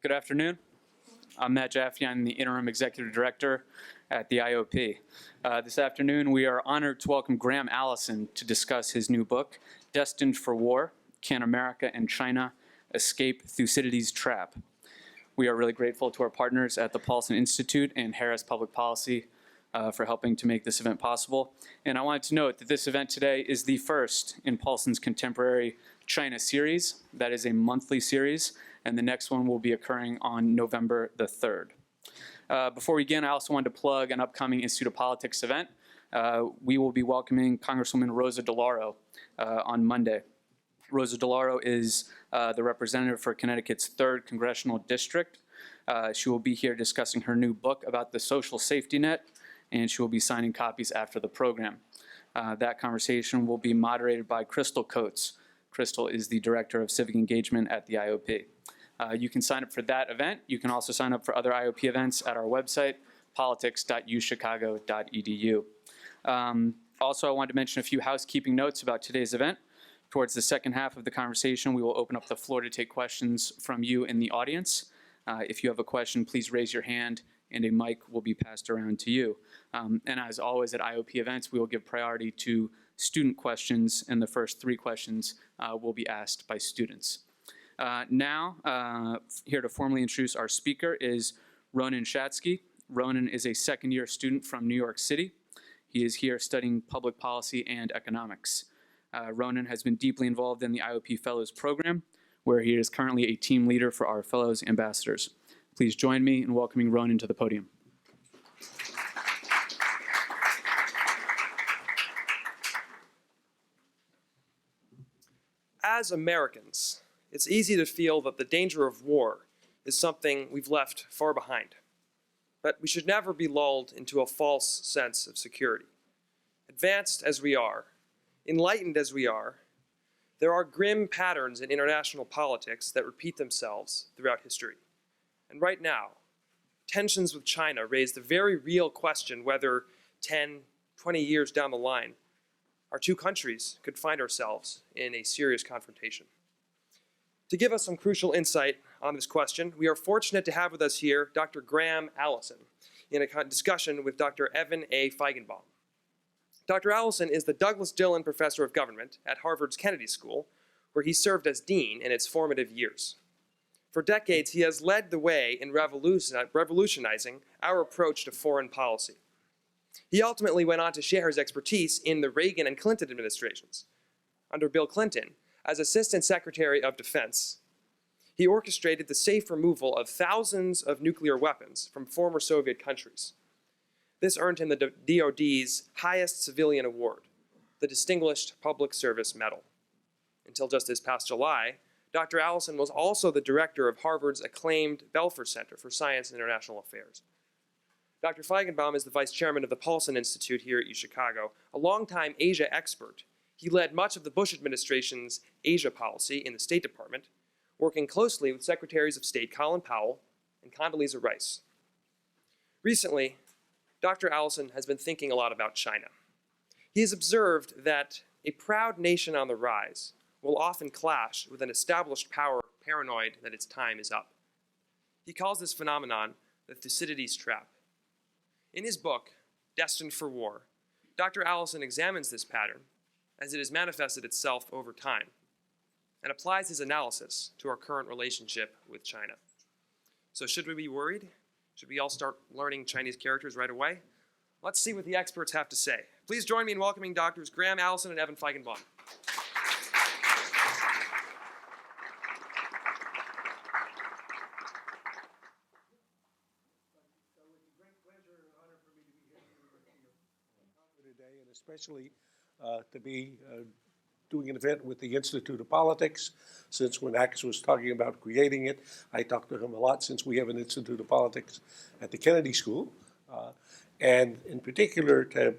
Good afternoon. I'm Matt Jaffe. I'm the Interim Executive Director at the IOP. This afternoon, we are honored to welcome Graham Allison to discuss his new book, Destined for War: Can America and China Escape Thucydides' Trap? We are really grateful to our partners at the Paulson Institute and Harris Public Policy for helping to make this event possible. And I wanted to note that this event today is the first in Paulson's contemporary China series. That is a monthly series, and the next one will be occurring on November the 3rd. Before we begin, I also wanted to plug an upcoming Institute of Politics event. We will be welcoming Congresswoman Rosa DeLauro on Monday. Rosa DeLauro is the representative for Connecticut's 3rd Congressional District. She will be here discussing her new book about the social safety net, and she will be signing copies after the program. That conversation will be moderated by Crystal Coates. Crystal is the Director of Civic Engagement at the IOP. You can sign up for that event. You can also sign up for other IOP events at our website, politics.uchicago.edu. Also, I wanted to mention a few housekeeping notes about today's event. Towards the second half of the conversation, we will open up the floor to take questions from you in the audience. If you have a question, please raise your hand and a mic will be passed around to you. And as always at IOP events, we will give priority to student questions, and the first 3 questions will be asked by students. Now, here to formally introduce our speaker is Ronan Shatsky. Ronan is a second-year student from New York City. He is here studying public policy and economics. Ronan has been deeply involved in the IOP Fellows Program, where he is currently a team leader for our Fellows Ambassadors. Please join me in welcoming Ronan to the podium. As Americans, it's easy to feel that the danger of war is something we've left far behind. But we should never be lulled into a false sense of security. Advanced as we are, enlightened as we are, there are grim patterns in international politics that repeat themselves throughout history. And right now, tensions with China raise the very real question whether 10, 20 years down the line, our two countries could find ourselves in a serious confrontation. To give us some crucial insight on this question, we are fortunate to have with us here Dr. Graham Allison in a discussion with Dr. Evan A. Feigenbaum. Dr. Allison is the Douglas Dillon Professor of Government at Harvard's Kennedy School, where he served as dean in its formative years. For decades, he has led the way in revolutionizing our approach to foreign policy. He ultimately went on to share his expertise in the Reagan and Clinton administrations. Under Bill Clinton, as Assistant Secretary of Defense, he orchestrated the safe removal of thousands of nuclear weapons from former Soviet countries. This earned him the DoD's highest civilian award, the Distinguished Public Service Medal. Until just this past July, Dr. Allison was also the director of Harvard's acclaimed Belfer Center for Science and International Affairs. Dr. Feigenbaum is the vice chairman of the Paulson Institute here at UChicago, a longtime Asia expert. He led much of the Bush administration's Asia policy in the State Department, working closely with Secretaries of State Colin Powell and Condoleezza Rice. Recently, Dr. Allison has been thinking a lot about China. He has observed that a proud nation on the rise will often clash with an established power paranoid that its time is up. He calls this phenomenon the Thucydides trap. In his book, Destined for War, Dr. Allison examines this pattern as it has manifested itself over time and applies his analysis to our current relationship with China. So should we be worried? Should we all start learning Chinese characters right away? Let's see what the experts have to say. Please join me in welcoming Drs. Graham Allison and Evan Feigenbaum. Today, and especially to be doing an event with the Institute of Politics. Since when Axe was talking about creating it, I talked to him a lot since we have an Institute of Politics at the Kennedy School. And in particular, to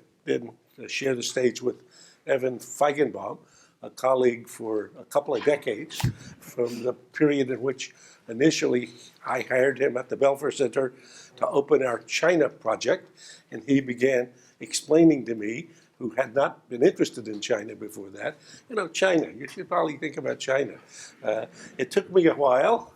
share the stage with Evan Feigenbaum, a colleague for a couple of decades, from the period in which initially I hired him at the Belfer Center to open our China project, and he began explaining to me who had not been interested in China before that, China, you should probably think about China. It took me a while,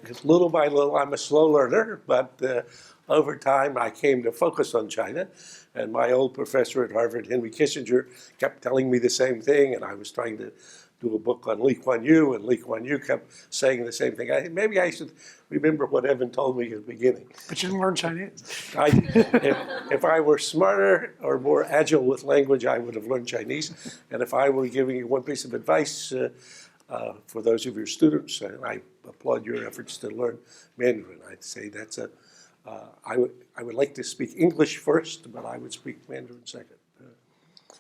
because little by little, I'm a slow learner, but over time I came to focus on China. And my old professor at Harvard, Henry Kissinger, kept telling me the same thing, and I was trying to do a book on Lee Kuan Yew, and Lee Kuan Yew kept saying the same thing. Maybe I should remember what Evan told me at the beginning. But you didn't learn Chinese. If I were smarter or more agile with language, I would have learned Chinese. And if I were giving you one piece of advice for those of your students, and I applaud your efforts to learn Mandarin, I'd say that's I would like to speak English first, but I would speak Mandarin second.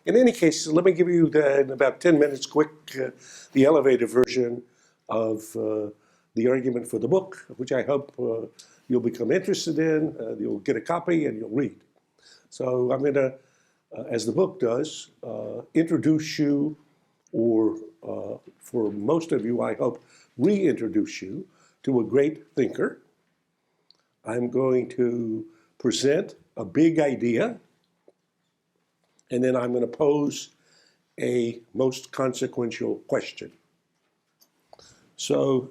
In any case, let me give you, in about 10 minutes, quick, the elevator version of the argument for the book, which I hope you'll become interested in, you'll get a copy, and you'll read. So I'm going to, as the book does, introduce you, or for most of you, I hope, reintroduce you to a great thinker. I'm going to present a big idea, and then I'm going to pose a most consequential question. So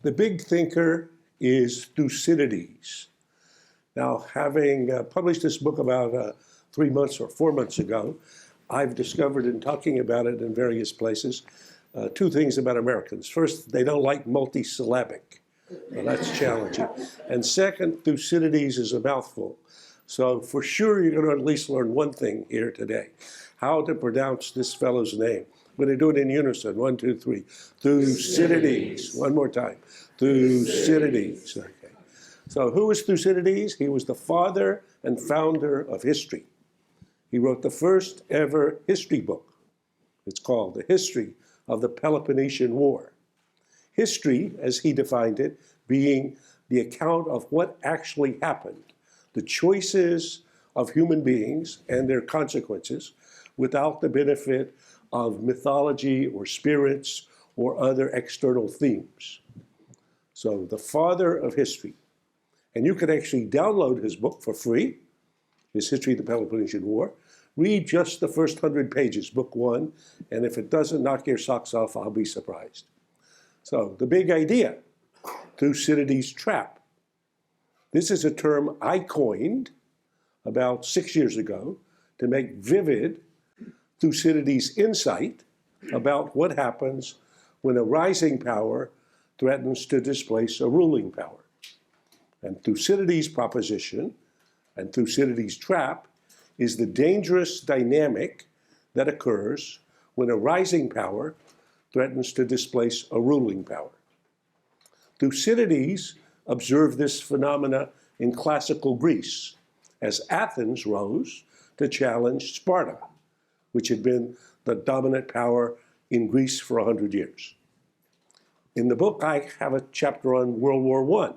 the big thinker is Thucydides. Now, having published this book about 3 months or 4 months ago, I've discovered in talking about it in various places 2 things about Americans. First, they don't like multisyllabic. Well, that's challenging. And second, Thucydides is a mouthful. So for sure, you're going to at least learn one thing here today: how to pronounce this fellow's name. We're going to do it in unison. 1, 2, 3. Thucydides. One more time. Thucydides. Okay. So who is Thucydides? He was the father and founder of history. He wrote the first ever history book. It's called The History of the Peloponnesian War. History, as he defined it, being the account of what actually happened, the choices of human beings and their consequences, without the benefit of mythology or spirits or other external themes. So the father of history. And you can actually download his book for free, his History of the Peloponnesian War. Read just the first 100 pages, book 1, and if it doesn't knock your socks off, I'll be surprised. So the big idea, Thucydides' trap. This is a term I coined about 6 years ago to make vivid Thucydides' insight about what happens when a rising power threatens to displace a ruling power. And Thucydides' proposition and Thucydides' trap is the dangerous dynamic that occurs when a rising power threatens to displace a ruling power. Thucydides observed this phenomena in classical Greece as Athens rose to challenge Sparta, which had been the dominant power in Greece for 100 years. In the book, I have a chapter on World War I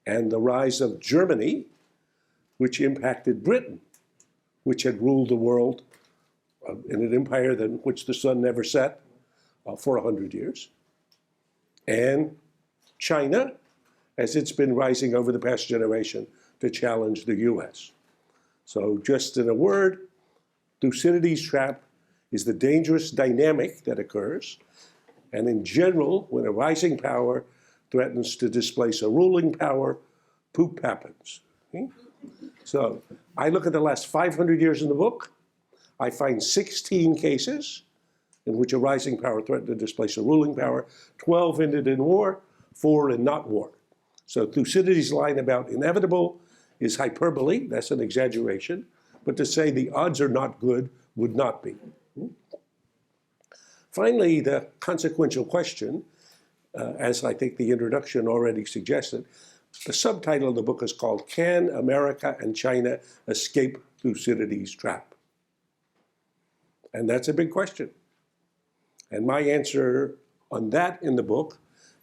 and the rise of Germany, which impacted Britain, which had ruled the world in an empire in which the sun never set for 100 years, and China, as it's been rising over the past generation to challenge the US. So just in a word, Thucydides' trap is the dangerous dynamic that occurs, and in general, when a rising power threatens to displace a ruling power, poop happens. Okay? So I look at the last 500 years in the book. I find 16 cases in which a rising power threatened to displace a ruling power. 12 ended in war, 4 in not war. So Thucydides' line about inevitable is hyperbole. That's an exaggeration. But to say the odds are not good would not be. Finally, the consequential question, as I think the introduction already suggested, the subtitle of the book is called Can America and China Escape Thucydides' Trap? And that's a big question. And my answer on that in the book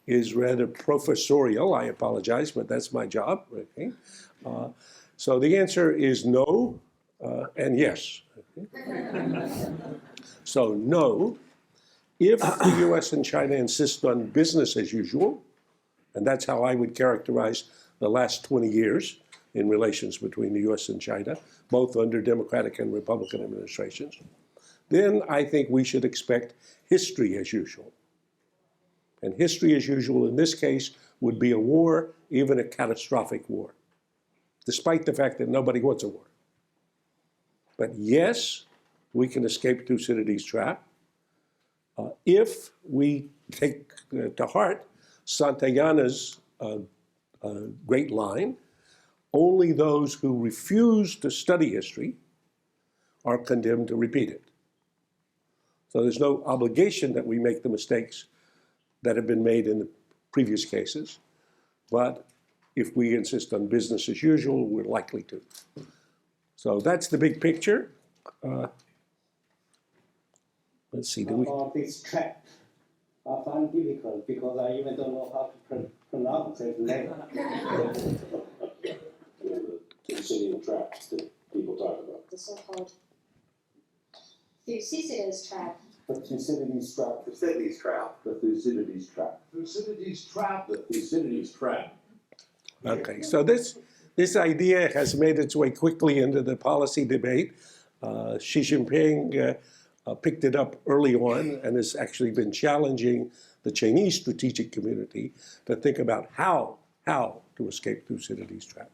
is rather professorial. I apologize, but that's my job. Okay? So the answer is no and yes. Okay? So no, if the US and China insist on business as usual, and that's how I would characterize the last 20 years, in relations between the US and China, both under Democratic and Republican administrations, then I think we should expect history as usual. And history as usual in this case would be a war, even a catastrophic war, despite the fact that nobody wants a war. But yes, we can escape Thucydides' trap if we take to heart Santayana's great line, only those who refuse to study history are condemned to repeat it. So there's no obligation that we make the mistakes that have been made in the previous cases, but if we insist on business as usual, we're likely to. So that's the big picture. Let's see, do we? About this trap, I find difficult because I even don't know how to pronounce it name. The Thucydidean traps that people talk about. The so-called Thucydides trap. The Thucydides trap. Thucydides trap. The Thucydides trap. Thucydides trap. The Thucydides trap. Okay, so this idea has made its way quickly into the policy debate. Xi Jinping picked it up early on and has actually been challenging the Chinese strategic community to think about how to escape Thucydides' trap.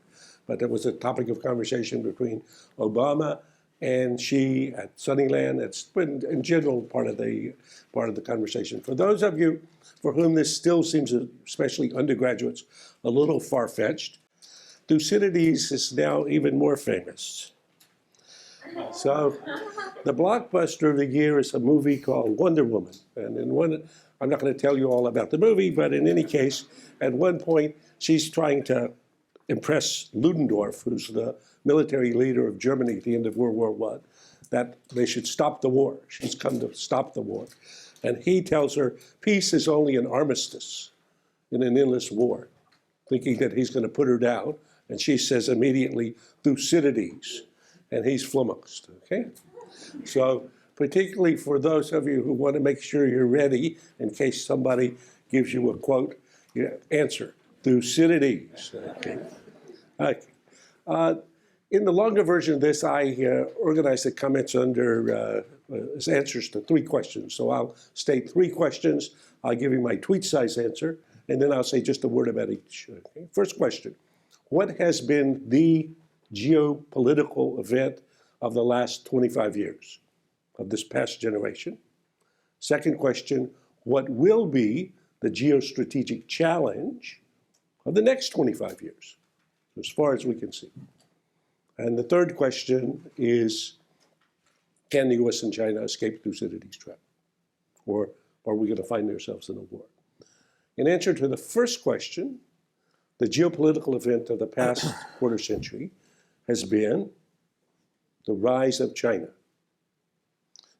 But that was a topic of conversation between Obama and Xi at Sunnyland. It's been, in general, part of the conversation. For those of you for whom this still seems, especially undergraduates, a little far-fetched, Thucydides is now even more famous. So the blockbuster of the year is a movie called Wonder Woman. And I'm not going to tell you all about the movie, but in any case, at one point, she's trying to impress Ludendorff, who's the military leader of Germany at the end of World War I, that they should stop the war. She's come to stop the war. And he tells her, peace is only an armistice in an endless war, thinking that he's going to put her down. And she says immediately, Thucydides. And he's flummoxed, okay? So particularly for those of you who want to make sure you're ready in case somebody gives you a quote, you answer, Thucydides, okay? Okay. In the longer version of this, I organized the comments under as answers to 3 questions. So I'll state 3 questions, I'll give you my tweet-size answer, and then I'll say just a word about each. Okay? First question, what has been the geopolitical event of the last 25 years, of this past generation? Second question, what will be the geostrategic challenge of the next 25 years, as far as we can see? And the third question is, can the US and China escape Thucydides' trap? Or are we going to find ourselves in a war? In answer to the first question, the geopolitical event of the past quarter century has been the rise of China.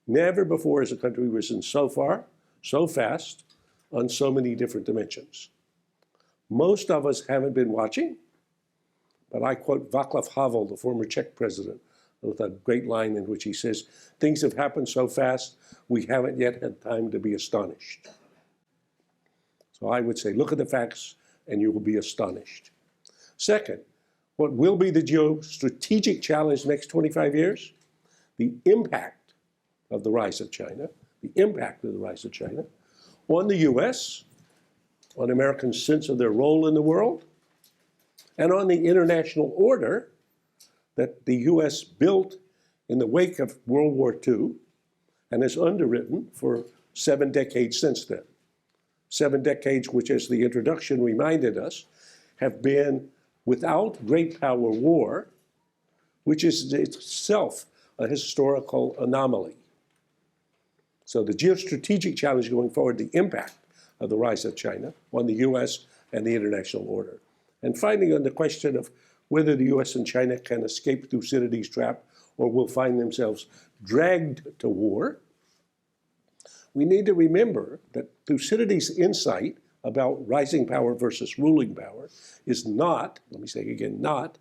Never before has a country risen so far, so fast, on so many different dimensions. Most of us haven't been watching, but I quote Václav Havel, the former Czech president, with a great line in which he says, things have happened so fast, we haven't yet had time to be astonished. So I would say, look at the facts and you will be astonished. Second, what will be the geostrategic challenge next 25 years? The impact of the rise of China, on the US, on Americans' sense of their role in the world, and on the international order that the US built in the wake of World War II and has underwritten for 7 decades since then. 7 decades which, as the introduction reminded us, have been without great power war, which is itself a historical anomaly. So the geostrategic challenge going forward, the impact of the rise of China on the US and the international order. And finally, on the question of whether the US and China can escape Thucydides' trap or will find themselves dragged to war, we need to remember that Thucydides' insight about rising power versus ruling power is not, let me say again, not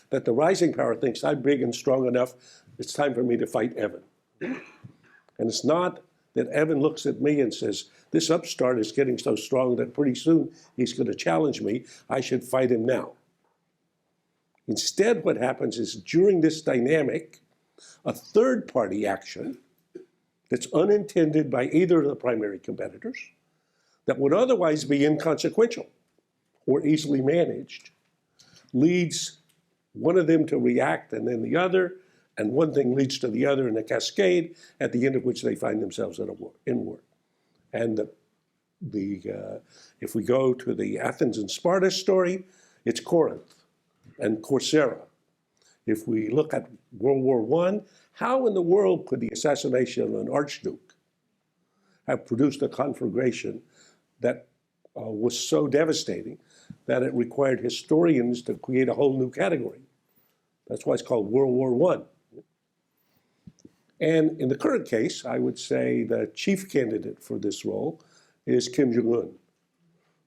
that the rising power thinks I'm big and strong enough, it's time for me to fight Evan. And it's not that Evan looks at me and says, this upstart is getting so strong that pretty soon he's going to challenge me, I should fight him now. Instead, what happens is during this dynamic, a third-party action that's unintended by either of the primary competitors that would otherwise be inconsequential or easily managed leads one of them to react and then the other, and one thing leads to the other in a cascade, at the end of which they find themselves in war. And if we go to the Athens and Sparta story, it's Corinth and Corcyra. If we look at World War I, how in the world could the assassination of an archduke have produced a conflagration that was so devastating that it required historians to create a whole new category? That's why it's called World War I. And in the current case, I would say the chief candidate for this role is Kim Jong-un,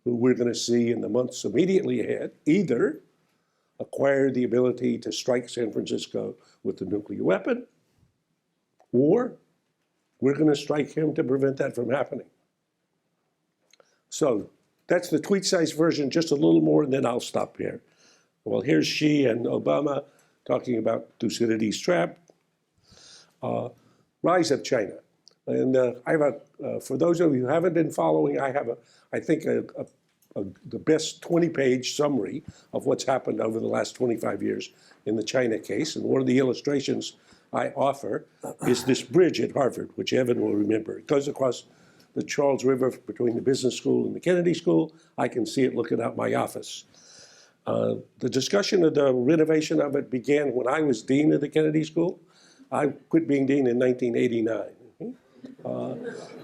who we're going to see in the months immediately ahead either acquire the ability to strike San Francisco with a nuclear weapon, or we're going to strike him to prevent that from happening. So that's the tweet-sized version, just a little more, and then I'll stop here. Well, here's Xi and Obama talking about Thucydides' trap. Rise of China. And I have for those of you who haven't been following, I have I think the best 20-page summary of what's happened over the last 25 years in the China case. And one of the illustrations I offer is this bridge at Harvard, which Evan will remember. It goes across the Charles River between the business school and the Kennedy School. I can see it looking out my office. The discussion of the renovation of it began when I was dean of the Kennedy School. I quit being dean in 1989.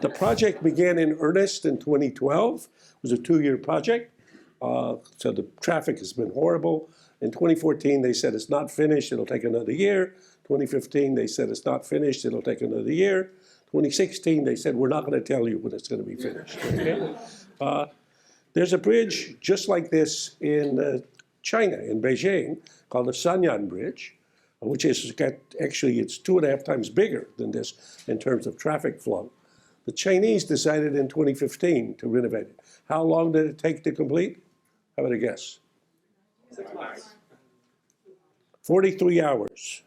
The project began in earnest in 2012. It was a 2-year project. So the traffic has been horrible. In 2014, they said it's not finished, it'll take another year. 2015, they said it's not finished, it'll take another year. 2016, they said, we're not going to tell you when it's going to be finished. Okay? There's a bridge just like this in China, in Beijing, called the Sanyan Bridge, which is actually, it's 2.5 times bigger than this in terms of traffic flow. The Chinese decided in 2015 to renovate it. How long did it take to complete? How about a guess? 6 months. 43 hours.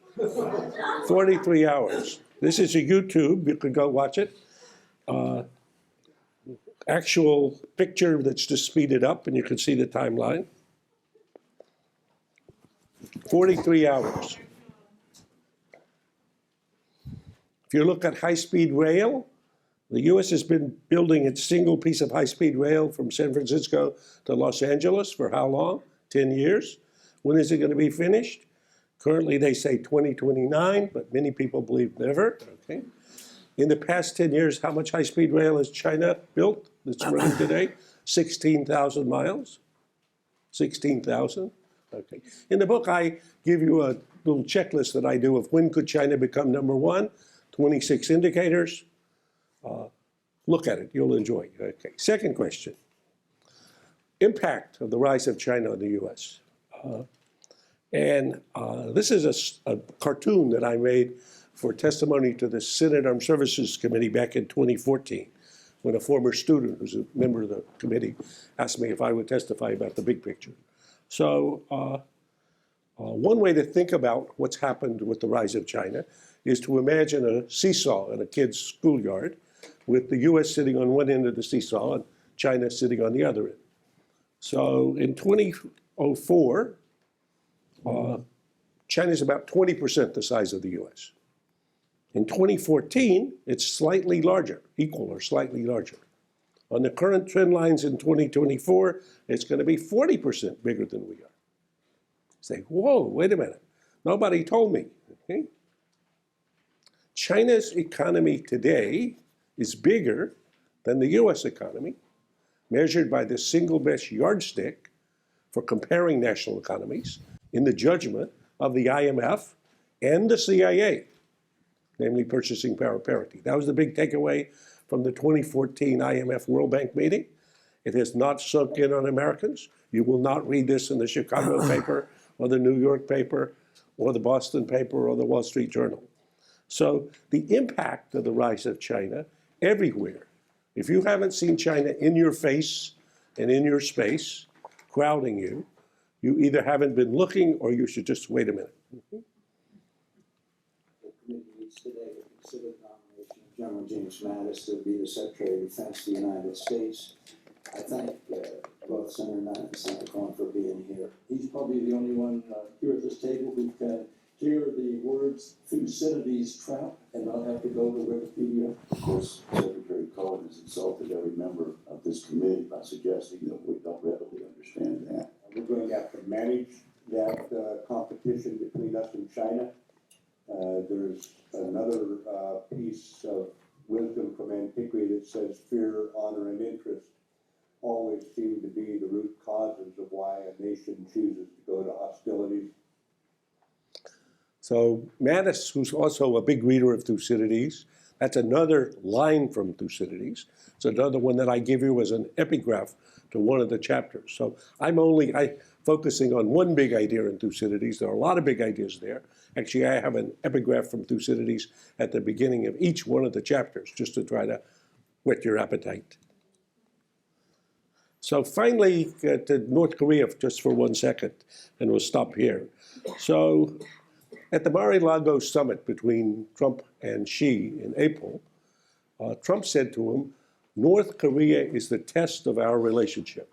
43 hours. This is a YouTube, you can go watch it. Actual picture that's just speeded up and you can see the timeline. 43 hours. If you look at high-speed rail, the U.S. has been building its single piece of high-speed rail from San Francisco to Los Angeles for how long? 10 years. When is it going to be finished? Currently, they say 2029, but many people believe never. Okay. In the past 10 years, how much high-speed rail has China built that's running today? 16,000 miles. 16,000. Okay. In the book, I give you a little checklist that I do of when could China become number one. 26 indicators. Look at it, you'll enjoy it. Okay. Second question. Impact of the rise of China on the U.S. This is a cartoon that I made for testimony to the Senate Armed Services Committee back in 2014, when a former student who's a member of the committee asked me if I would testify about the big picture. So one way to think about what's happened with the rise of China is to imagine a seesaw in a kid's schoolyard with the U.S. sitting on one end of the seesaw and China sitting on the other end. So in 2004, China's about 20% the size of the U.S. In 2014, it's slightly larger, equal or slightly larger. On the current trend lines in 2024, it's going to be 40% bigger than we are. Say, whoa, wait a minute. Nobody told me. Okay? China's economy today is bigger than the U.S. economy, measured by the single best yardstick for comparing national economies in the judgment of the IMF and the CIA, namely purchasing power parity. That was the big takeaway from the 2014 IMF World Bank meeting. It has not sunk in on Americans. You will not read this in the Chicago paper or the New York paper or the Boston paper or the Wall Street Journal. So the impact of the rise of China everywhere, if you haven't seen China in your face and in your space, crowding you, You either haven't been looking or you should just wait a minute. The committee meets today to consider the nomination of General James Mattis to be the Secretary of Defense of the United States. I thank both Senator Knight and Senator Cohen for being here. He's probably the only one here at this table who can hear the words Thucydides trap and not have to go to Wikipedia. Of course, Secretary Cohen has insulted every member of this committee by suggesting that we don't readily understand that. We're going to have to manage that competition between us and China. There's another piece of wisdom from antiquity that says fear, honor, and interest always seem to be the root causes of why a nation chooses to go to hostilities. So Mattis, who's also a big reader of Thucydides, that's another line from Thucydides. It's another one that I give you as an epigraph to one of the chapters. So I'm focusing on one big idea in Thucydides. There are a lot of big ideas there. Actually, I have an epigraph from Thucydides at the beginning of each one of the chapters, just to try to whet your appetite. So finally, to North Korea, just for 1 second, and we'll stop here. So at the Mar-a-Lago summit between Trump and Xi in April, Trump said to him, North Korea is the test of our relationship.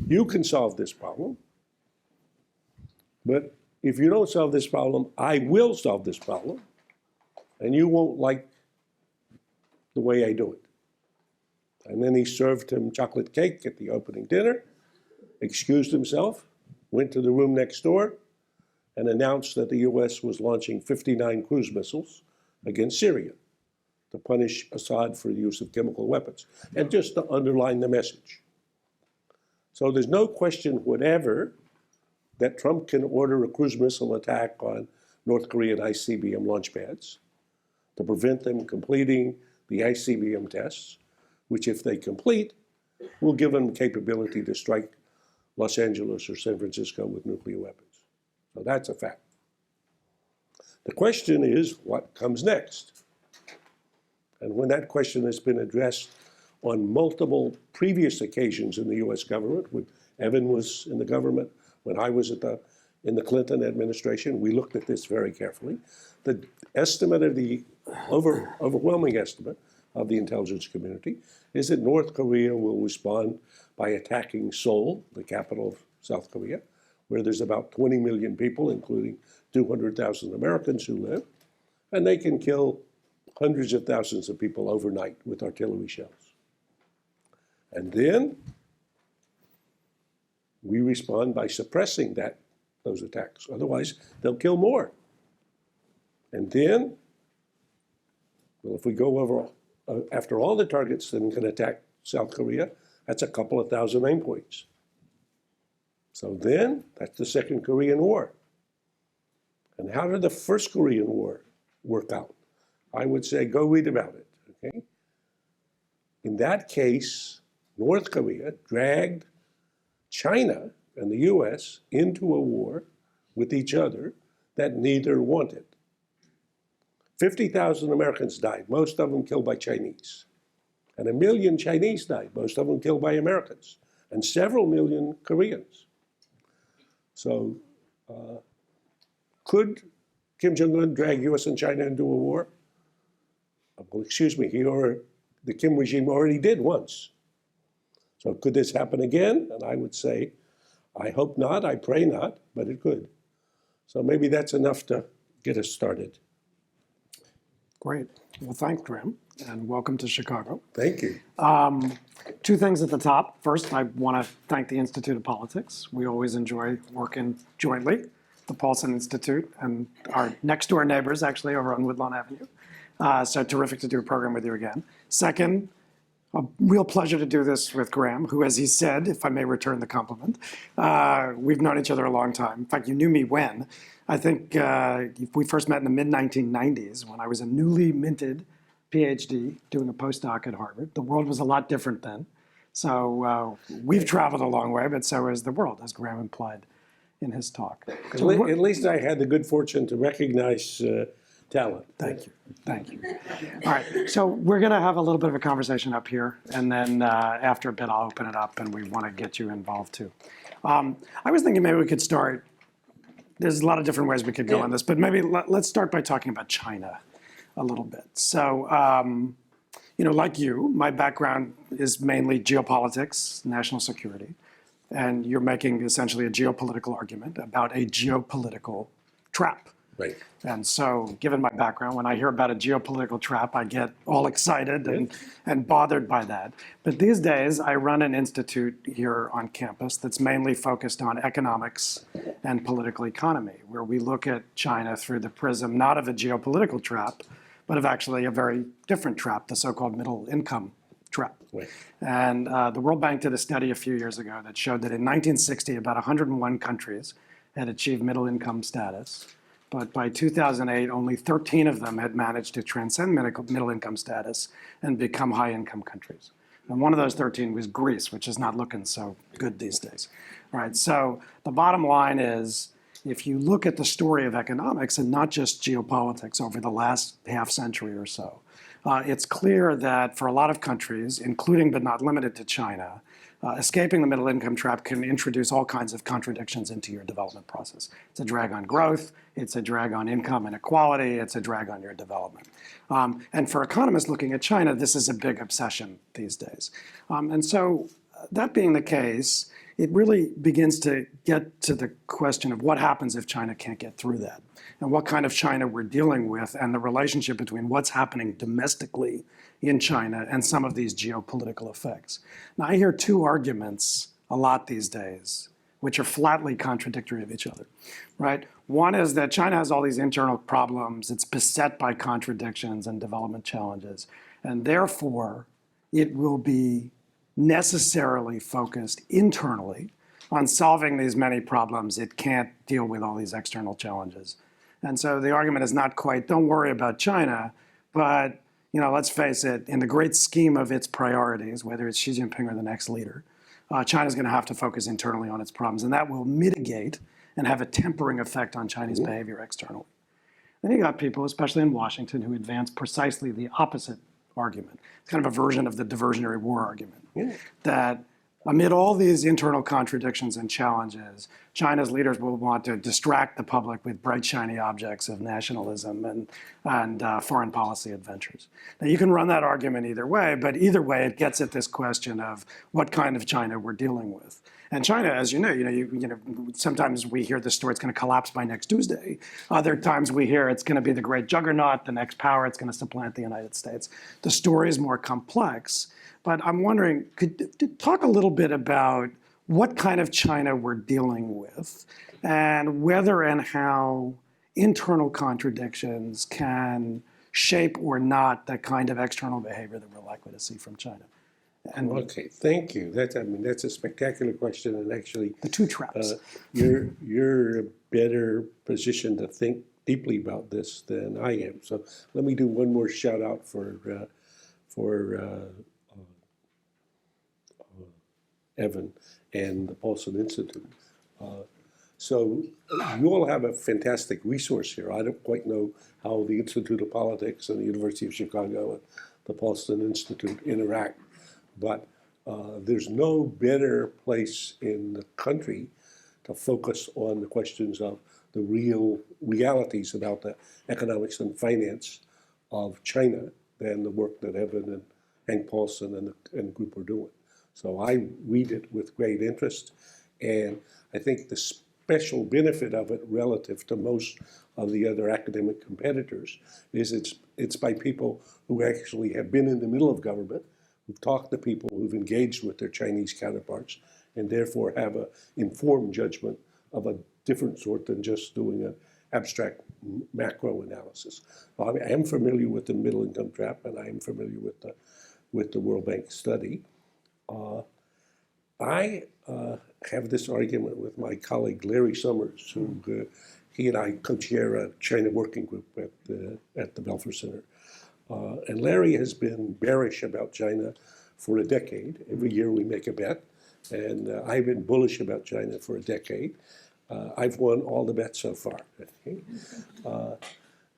You can solve this problem, but if you don't solve this problem, I will solve this problem, and you won't like the way I do it. And then he served him chocolate cake at the opening dinner, excused himself, went to the room next door, and announced that the US was launching 59 cruise missiles against Syria to punish Assad for the use of chemical weapons, and just to underline the message. So there's no question whatever that Trump can order a cruise missile attack on North Korean ICBM launch pads to prevent them completing the ICBM tests, which if they complete, will give them capability to strike Los Angeles or San Francisco with nuclear weapons. So that's a fact. The question is, what comes next? And when that question has been addressed on multiple previous occasions in the US government, when Evan was in the government, when I was in the Clinton administration, we looked at this very carefully. The estimate of the overwhelming estimate of the intelligence community is that North Korea will respond by attacking Seoul, the capital of South Korea, where there's about 20 million people, including 200,000 Americans who live, and they can kill hundreds of thousands of people overnight with artillery shells. And then we respond by suppressing those attacks. Otherwise, they'll kill more. And then, well, if we go over after all the targets that can attack South Korea, that's a couple of thousand aim points. So then, that's the Second Korean War. And how did the First Korean War work out? I would say go read about it, okay? In that case, North Korea dragged China and the US into a war with each other that neither wanted. 50,000 Americans died, most of them killed by Chinese. And 1 million Chinese died, most of them killed by Americans. And several million Koreans. So could Kim Jong-un drag US and China into a war? Well, excuse me, the Kim regime already did once. So could this happen again? And I would say, I hope not, I pray not, but it could. So maybe that's enough to get us started. Great. Well, thanks, Graham, and welcome to Chicago. Thank you. Two things at the top. First, I want to thank the Institute of Politics. We always enjoy working jointly, the Paulson Institute and our next door neighbors, actually, over on Woodlawn Avenue. So terrific to do a program with you again. Second, a real pleasure to do this with Graham, who, as he said, if I may return the compliment, we've known each other a long time. In fact, you knew me when? I think we first met in the mid-1990s when I was a newly minted PhD doing a postdoc at Harvard. The world was a lot different then. So we've traveled a long way, but so has the world, as Graham implied in his talk. At least I had the good fortune to recognize talent. Thank you. Thank you. All right. So we're going to have a little bit of a conversation up here, and then after a bit, I'll open it up, and we want to get you involved too. I was thinking maybe we could start, there's a lot of different ways we could go on this, but maybe let's start by talking about China a little bit. So, like you, my background is mainly geopolitics, national security, and you're making essentially a geopolitical argument about a geopolitical trap. Right. And so, given my background, when I hear about a geopolitical trap, I get all excited and bothered by that. But these days, I run an institute here on campus that's mainly focused on economics and political economy, where we look at China through the prism not of a geopolitical trap, but of actually a very different trap, the so-called middle income trap. Right. And the World Bank did a study a few years ago that showed that in 1960, about 101 countries had achieved middle income status. But by 2008, only 13 of them had managed to transcend middle income status and become high income countries. And one of those 13 was Greece, which is not looking so good these days. All right, so the bottom line is, if you look at the story of economics and not just geopolitics over the last half century or so, it's clear that for a lot of countries, including but not limited to China, escaping the middle income trap can introduce all kinds of contradictions into your development process. It's a drag on growth, it's a drag on income inequality, it's a drag on your development. And for economists looking at China, this is a big obsession these days. And so that being the case, it really begins to get to the question of what happens if China can't get through that, and what kind of China we're dealing with, and the relationship between what's happening domestically in China and some of these geopolitical effects. Now, I hear two arguments a lot these days, which are flatly contradictory of each other, right? One is that China has all these internal problems, it's beset by contradictions and development challenges, and therefore it will be necessarily focused internally on solving these many problems. It can't deal with all these external challenges. And so the argument is not quite, don't worry about China, but let's face it, in the great scheme of its priorities, whether it's Xi Jinping or the next leader, China's going to have to focus internally on its problems, and that will mitigate and have a tempering effect on Chinese behavior externally. Then you got people, especially in Washington, who advance precisely the opposite argument. It's kind of a version of the diversionary war argument, that amid all these internal contradictions and challenges, China's leaders will want to distract the public with bright, shiny objects of nationalism and foreign policy adventures. Now, you can run that argument either way, but either way, it gets at this question of what kind of China we're dealing with. And China, as you know, sometimes we hear the story it's going to collapse by next Tuesday. Other times we hear it's going to be the great juggernaut, the next power, it's going to supplant the United States. The story is more complex. But I'm wondering, could talk a little bit about what kind of China we're dealing with, and whether and how internal contradictions can shape or not the kind of external behavior that we're likely to see from China. And Okay, thank you. That's a spectacular question, and actually, the two traps. You're better positioned to think deeply about this than I am. So let me do one more shout out for Evan and the Paulson Institute. So you all have a fantastic resource here. I don't quite know how the Institute of Politics and the University of Chicago and the Paulson Institute interact, but there's no better place in the country to focus on the questions of the realities about the economics and finance of China than the work that Evan and Hank Paulson and group are doing. So I read it with great interest, and I think the special benefit of it relative to most of the other academic competitors is it's by people who actually have been in the middle of government, who've talked to people who've engaged with their Chinese counterparts, and therefore have an informed judgment of a different sort than just doing an abstract macro analysis. I am familiar with the middle income trap, and I am familiar with the World Bank study. I have this argument with my colleague Larry Summers, who he and I co-chair a China working group at the Belfer Center. And Larry has been bearish about China for a decade. Every year we make a bet, and I've been bullish about China for a decade. I've won all the bets so far. Okay?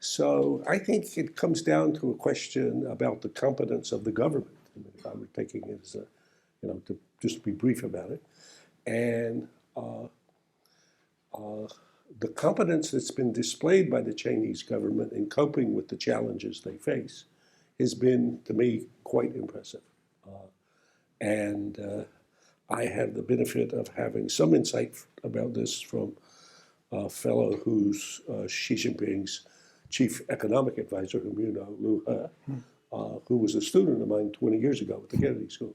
So I think it comes down to a question about the competence of the government. I mean, if I were taking it as to just be brief about it. And the competence that's been displayed by the Chinese government in coping with the challenges they face has been, to me, quite impressive. And I have the benefit of having some insight about this from a fellow who's Xi Jinping's chief economic advisor, whom you know, Liu He, who was a student of mine 20 years ago at the Kennedy School.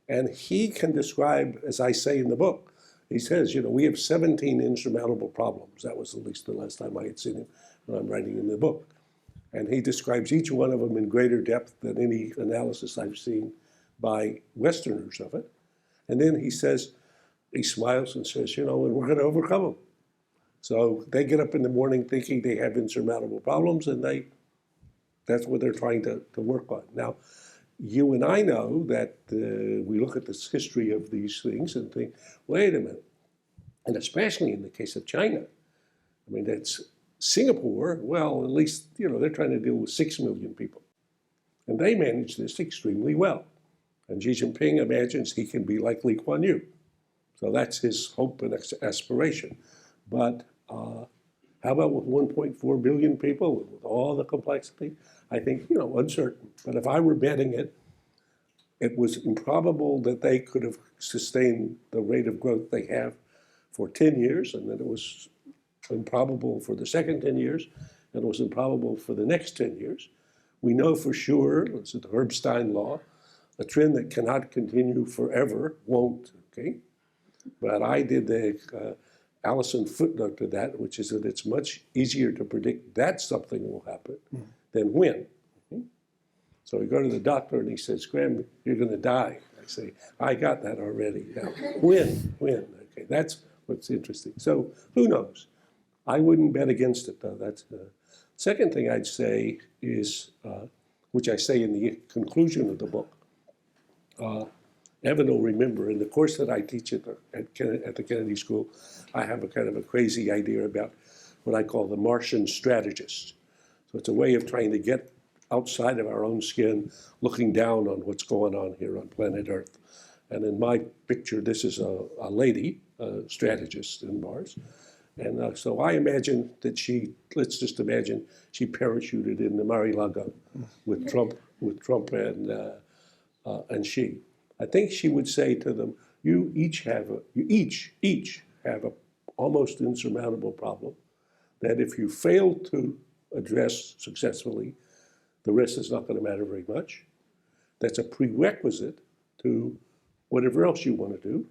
And he can describe, as I say in the book, he says, you know, we have 17 insurmountable problems. That was at least the last time I had seen him when I'm writing in the book. And he describes each one of them in greater depth than any analysis I've seen by Westerners of it. And then he says, he smiles and says, you know, and we're going to overcome them. So they get up in the morning thinking they have insurmountable problems, and that's what they're trying to work on. Now, you and I know that we look at this history of these things and think, wait a minute. And especially in the case of China, I mean, that's Singapore, well, at least, you know, they're trying to deal with 6 million people. And they manage this extremely well. And Xi Jinping imagines he can be like Lee Kuan Yew. So that's his hope and aspiration. But how about with 1.4 billion people, with all the complexity? I think, you know, uncertain. But if I were betting it, it was improbable that they could have sustained the rate of growth they have for 10 years, and that it was improbable for the second 10 years, and it was improbable for the next 10 years. We know for sure, it's the Herbstein law, a trend that cannot continue forever won't, okay? But I did the Allison footnote to that, which is that it's much easier to predict that something will happen than when. Okay? So we go to the doctor and he says, Graham, you're going to die. I say, I got that already. Now, when? Okay, that's what's interesting. So who knows? I wouldn't bet against it, though. That's the second thing I'd say is, which I say in the conclusion of the book. Evan will remember, in the course that I teach at the Kennedy School, I have a kind of a crazy idea about what I call the Martian strategist. So it's a way of trying to get outside of our own skin, looking down on what's going on here on planet Earth. And in my picture, this is a lady, a strategist in Mars. And so I imagine that let's just imagine she parachuted into Mar-a-Lago with Trump and Xi. I think she would say to them, you each have a almost insurmountable problem that if you fail to address successfully, the rest is not going to matter very much. That's a prerequisite to whatever else you want to do,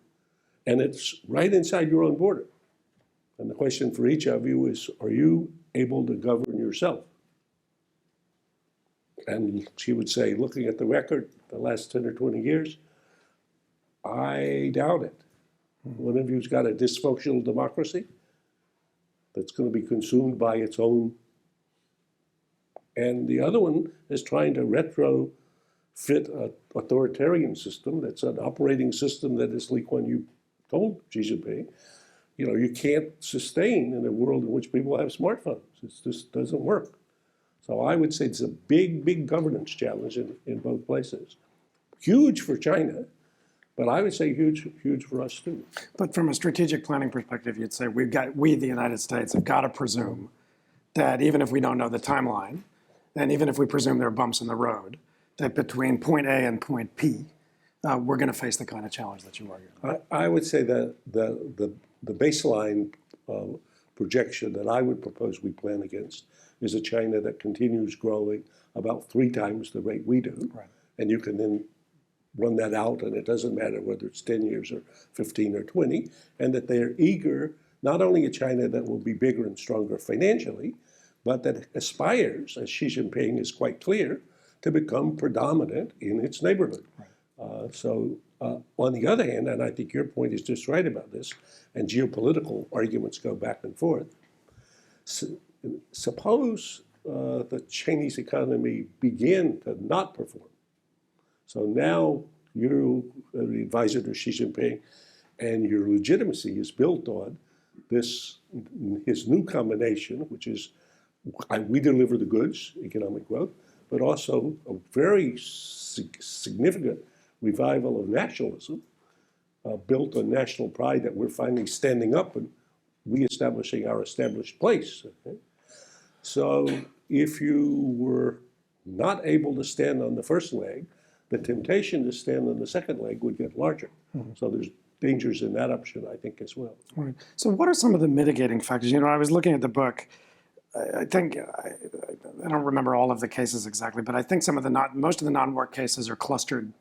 and it's right inside your own border. And the question for each of you is, are you able to govern yourself? And she would say, looking at the record, the last 10 or 20 years, I doubt it. One of you's got a dysfunctional democracy that's going to be consumed by its own. And the other one is trying to retrofit an authoritarian system that's an operating system that, as Lee Kuan Yew told Xi Jinping, you know, you can't sustain in a world in which people have smartphones. It just doesn't work. So I would say it's a big, big governance challenge in both places. Huge for China, but I would say huge for us too. But from a strategic planning perspective, you'd say we, the United States, have got to presume that even if we don't know the timeline, and even if we presume there are bumps in the road, that between point A and point P, we're going to face the kind of challenge that you argue. I would say that the baseline projection that I would propose we plan against is a China that continues growing about 3 times the rate we do. Right. And you can then run that out, and it doesn't matter whether it's 10 years or 15 or 20, and that they're eager, not only a China that will be bigger and stronger financially, but that aspires, as Xi Jinping is quite clear, to become predominant in its neighborhood. Right. On the other hand, and I think your point is just right about this, and geopolitical arguments go back and forth, suppose the Chinese economy began to not perform. So now you're the advisor to Xi Jinping, and your legitimacy is built on his new combination, which is we deliver the goods, economic growth, but also a very significant revival of nationalism, built on national pride that we're finally standing up and reestablishing our established place. Okay? So if you were not able to stand on the first leg, the temptation to stand on the second leg would get larger. So there's dangers in that option, I think, as well. Right. So what are some of the mitigating factors? You know, I was looking at the book. I think I don't remember all of the cases exactly, but I think most of the non-war cases are clustered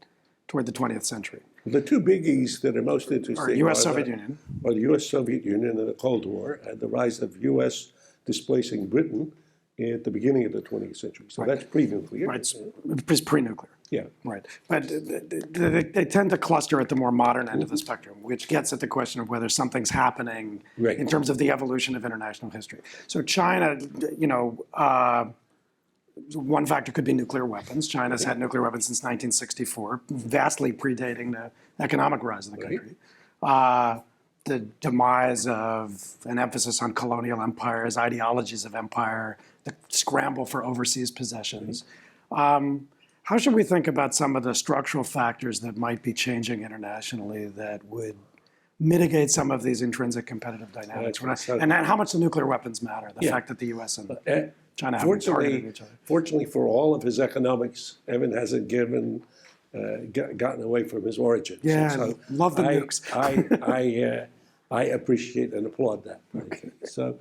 toward the 20th century. The two biggies that are most interesting Or U.S.-Soviet Union. are the U.S.-Soviet Union and the Cold War, and the rise of U.S. displacing Britain at the beginning of the 20th century. So that's pre-nuclear. Right, it's pre-nuclear. Yeah. Right, but they tend to cluster at the more modern end of the spectrum, which gets at the question of whether something's happening Right. in terms of the evolution of international history. So China, you know, one factor could be nuclear weapons. China's had nuclear weapons since 1964, vastly predating the economic rise of the country. The demise of an emphasis on colonial empires, ideologies of empire, the scramble for overseas possessions. How should we think about some of the structural factors that might be changing internationally that would mitigate some of these intrinsic competitive dynamics? And then how much do nuclear weapons matter? The fact that the U.S. and China haven't targeted each other. Fortunately for all of his economics, Evan hasn't gotten away from his origins. Yeah, so love the nukes. I appreciate and applaud that. So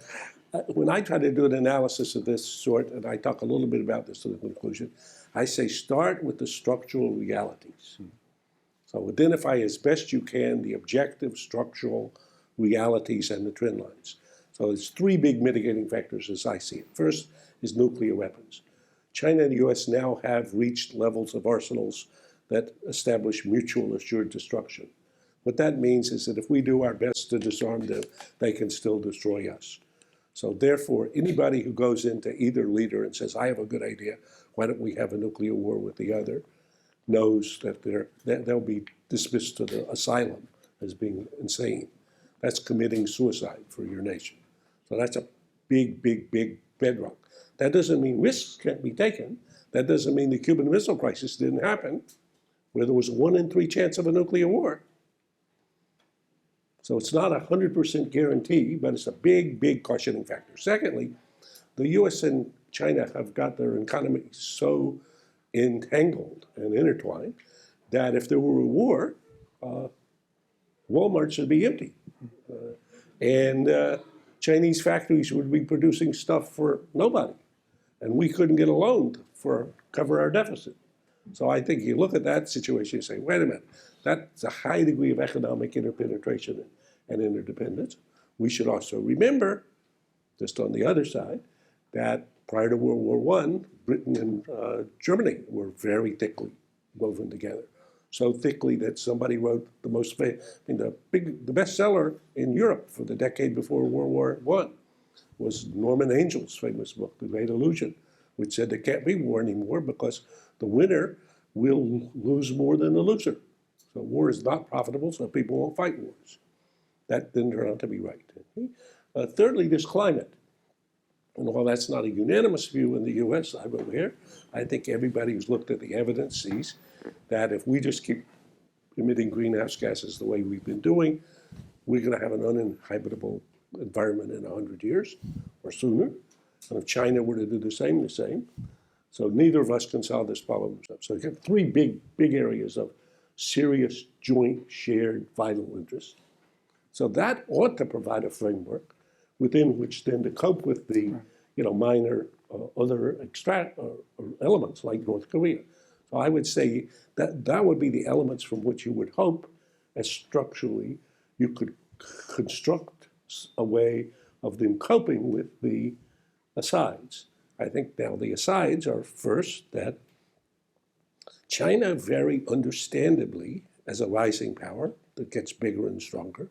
when I try to do an analysis of this sort, and I talk a little bit about this in the conclusion, I say start with the structural realities. So identify as best you can the objective structural realities and the trend lines. So there's three big mitigating factors as I see it. First is nuclear weapons. China and the U.S. now have reached levels of arsenals that establish mutual assured destruction. What that means is that if we do our best to disarm them, they can still destroy us. So therefore, anybody who goes into either leader and says, I have a good idea, why don't we have a nuclear war with the other, knows that they'll be dismissed to the asylum as being insane. That's committing suicide for your nation. So that's a big, big, big bedrock. That doesn't mean risks can't be taken. That doesn't mean the Cuban Missile Crisis didn't happen, where there was a 1 in 3 chance of a nuclear war. So it's not a 100% guarantee, but it's a big, big cautioning factor. Secondly, the U.S. and China have got their economies so entangled and intertwined that if there were a war, Walmart should be empty. And Chinese factories would be producing stuff for nobody. And we couldn't get a loan to cover our deficit. So I think you look at that situation and say, wait a minute, that's a high degree of economic interpenetration and interdependence. We should also remember, just on the other side, that prior to World War I, Britain and Germany were very thickly woven together. So thickly that somebody wrote the bestseller in Europe for the decade before World War I was Norman Angel's famous book, The Great Illusion, which said there can't be war anymore because the winner will lose more than the loser. So war is not profitable, so people won't fight wars. That didn't turn out to be right. Thirdly, there's climate. And while that's not a unanimous view in the U.S., I'm aware, I think everybody who's looked at the evidence sees that if we just keep emitting greenhouse gases the way we've been doing, we're going to have an uninhabitable environment in 100 years or sooner. And if China were to do the same. So neither of us can solve this problem. So you have three big areas of serious, joint, shared, vital interest. So that ought to provide a framework within which then to cope with the minor other elements like North Korea. So I would say that would be the elements from which you would hope, as structurally, you could construct a way of them coping with the asides. I think now the asides are first that China very understandably, as a rising power that gets bigger and stronger,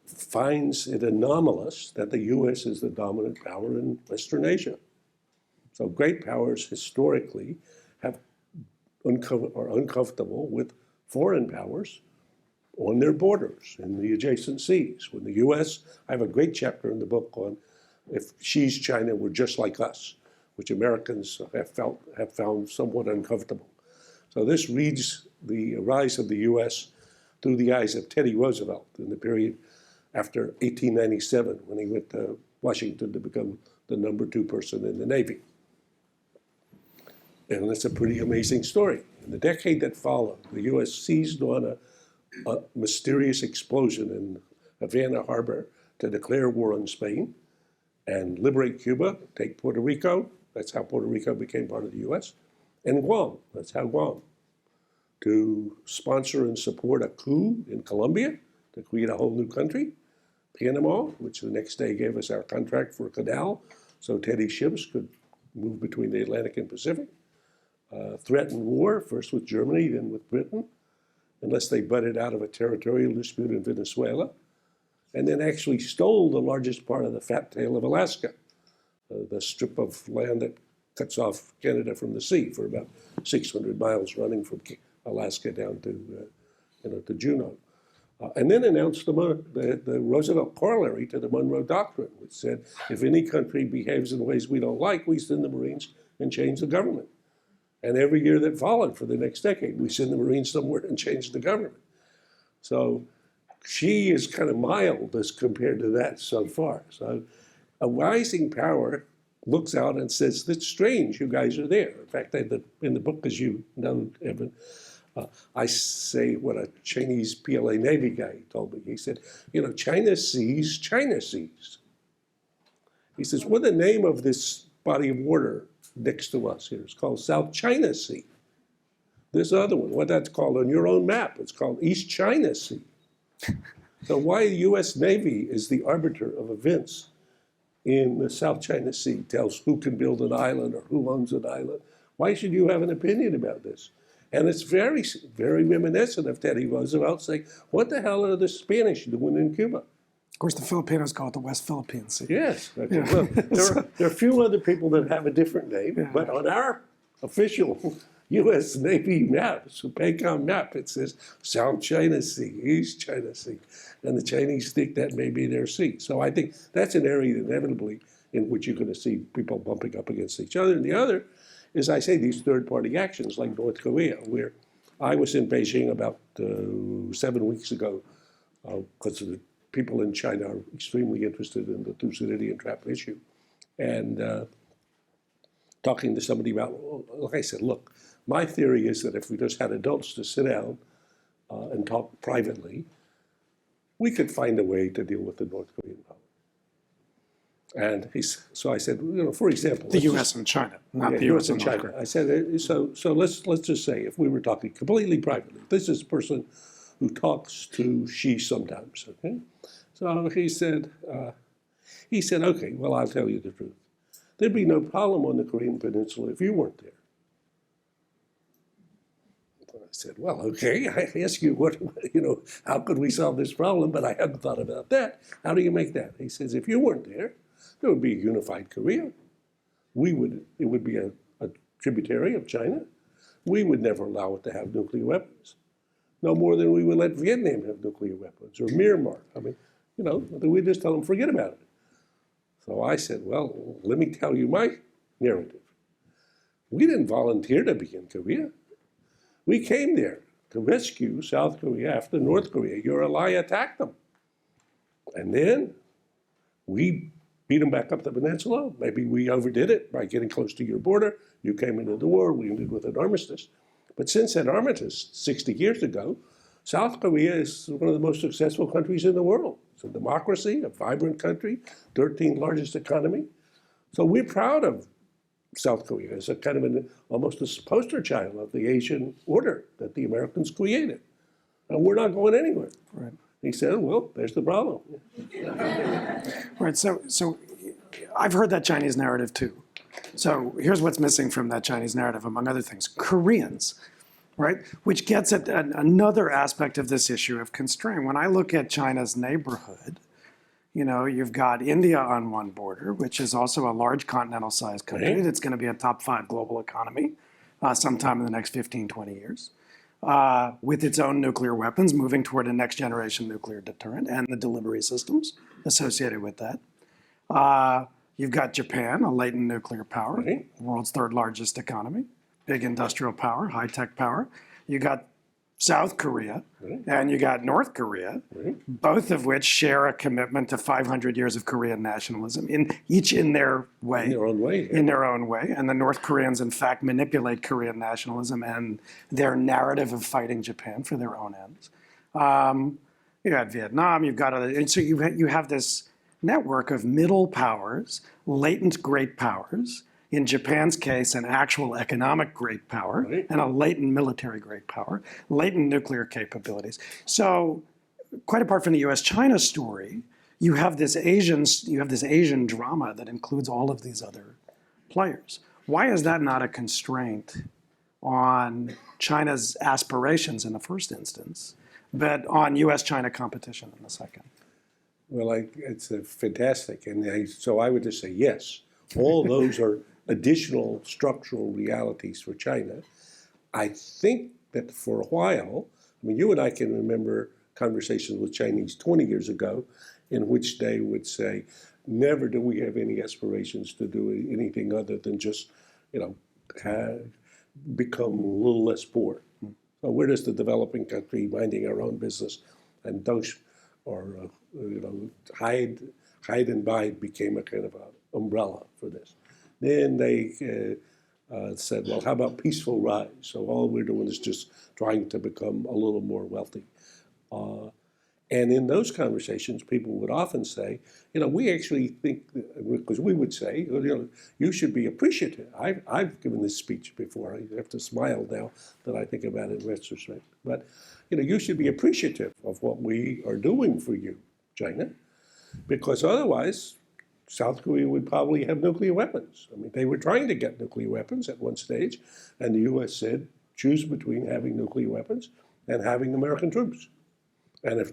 finds it anomalous that the U.S. is the dominant power in Western Asia. So great powers historically are uncomfortable with foreign powers on their borders in the adjacent seas. When the U.S., I have a great chapter in the book on if Xi's China were just like us, which Americans have found somewhat uncomfortable. So this reads the rise of the U.S. through the eyes of Teddy Roosevelt in the period after 1897, when he went to Washington to become the #2 person in the Navy. And it's a pretty amazing story. In the decade that followed, the U.S. seized on a mysterious explosion in Havana Harbor to declare war on Spain and liberate Cuba, take Puerto Rico. That's how Puerto Rico became part of the U.S. And Guam. That's how Guam. To sponsor and support a coup in Colombia to create a whole new country. Panama, which the next day gave us our contract for a canal so Teddy's ships could move between the Atlantic and Pacific. Threatened war, first with Germany, then with Britain, unless they butted out of a territorial dispute in Venezuela. And then actually stole the largest part of the fat tail of Alaska, the strip of land that cuts off Canada from the sea for about 600 miles running from Alaska down to, to Juneau. And then announced the Roosevelt corollary to the Monroe Doctrine, which said, if any country behaves in ways we don't like, we send the Marines and change the government. And every year that followed for the next decade, we send the Marines somewhere and change the government. So she is kind of mild as compared to that so far. So a rising power looks out and says, that's strange, you guys are there. In fact, in the book, as you know, Evan, I say what a Chinese PLA Navy guy told me. He said, China sees, China sees. He says, what's the name of this body of water next to us here? It's called South China Sea. This other one, what that's called on your own map, it's called East China Sea. So why the U.S. Navy is the arbiter of events in the South China Sea, tells who can build an island or who owns an island. Why should you have an opinion about this? And it's very, very reminiscent of Teddy Roosevelt saying, what the hell are the Spanish doing in Cuba? Of course, the Filipinos call it the West Philippine Sea. Yes. Okay. Well, there are a few other people that have a different name, but on our official U.S. Navy map, Feigenbaum map, it says South China Sea, East China Sea. And the Chinese think that may be their sea. So I think that's an area inevitably in which you're going to see people bumping up against each other. And the other is, I say, these third-party actions like North Korea, where I was in Beijing about 7 weeks ago because the people in China are extremely interested in the lucidity and trap issue. And talking to somebody about, like I said, look, my theory is that if we just had adults to sit down and talk privately, we could find a way to deal with the North Korean problem. And so I said, for example, The U.S. and China, not the U.S. and China. I said, so let's just say if we were talking completely privately, this is a person who talks to Xi sometimes, okay? So he said, okay, well, I'll tell you the truth. There'd be no problem on the Korean Peninsula if you weren't there. I said, well, okay, I ask you, how could we solve this problem? But I hadn't thought about that. How do you make that? He says, if you weren't there, there would be a unified Korea. It would be a tributary of China. We would never allow it to have nuclear weapons. No more than we would let Vietnam have nuclear weapons or Myanmar. I mean, we just tell them, forget about it. So I said, well, let me tell you my narrative. We didn't volunteer to be in Korea. We came there to rescue South Korea after North Korea, your ally, attacked them. And then we beat them back up the peninsula. Maybe we overdid it by getting close to your border. You came into the war. We ended with an armistice. But since that armistice 60 years ago, South Korea is one of the most successful countries in the world. It's a democracy, a vibrant country, 13th largest economy. So we're proud of South Korea as a kind of almost a poster child of the Asian order that the Americans created. And we're not going anywhere. Right. He said, well, there's the problem. Right. So I've heard that Chinese narrative too. So here's what's missing from that Chinese narrative, among other things: Koreans, right? Which gets at another aspect of this issue of constraint. When I look at China's neighborhood, you've got India on one border, which is also a large continental-sized country Right. that's going to be a top 5 global economy sometime in the next 15, 20 years, with its own nuclear weapons, moving toward a next-generation nuclear deterrent and the delivery systems associated with that. You've got Japan, a latent nuclear power, Right. world's 3rd largest economy, big industrial power, high-tech power. You got South Korea, Right. and you got North Korea, Right. both of which share a commitment to 500 years of Korean nationalism, each in their way. In their own way. In their own way. And the North Koreans, in fact, manipulate Korean nationalism and their narrative of fighting Japan for their own ends. You got Vietnam, you've got other, and so you have this network of middle powers, latent great powers, in Japan's case, an actual economic great power, Right. and a latent military great power, latent nuclear capabilities. So, quite apart from the U.S.-China story, you have this Asian drama that includes all of these other players. Why is that not a constraint on China's aspirations in the first instance, but on U.S.-China competition in the second? Well, it's fantastic. And so I would just say yes. All those are additional structural realities for China. I think that for a while, I mean, you and I can remember conversations with Chinese 20 years ago in which they would say, never do we have any aspirations to do anything other than just, become a little less poor. So we're just a developing country minding our own business, and hide and bide became a kind of an umbrella for this. Then they said, well, how about peaceful rise? So all we're doing is just trying to become a little more wealthy. And in those conversations, people would often say, we actually think, because we would say, you should be appreciative. I've given this speech before. I have to smile now that I think about it in retrospect. But, you should be appreciative of what we are doing for you, China, because otherwise, South Korea would probably have nuclear weapons. I mean, they were trying to get nuclear weapons at one stage, and the U.S. said, choose between having nuclear weapons and having American troops. And if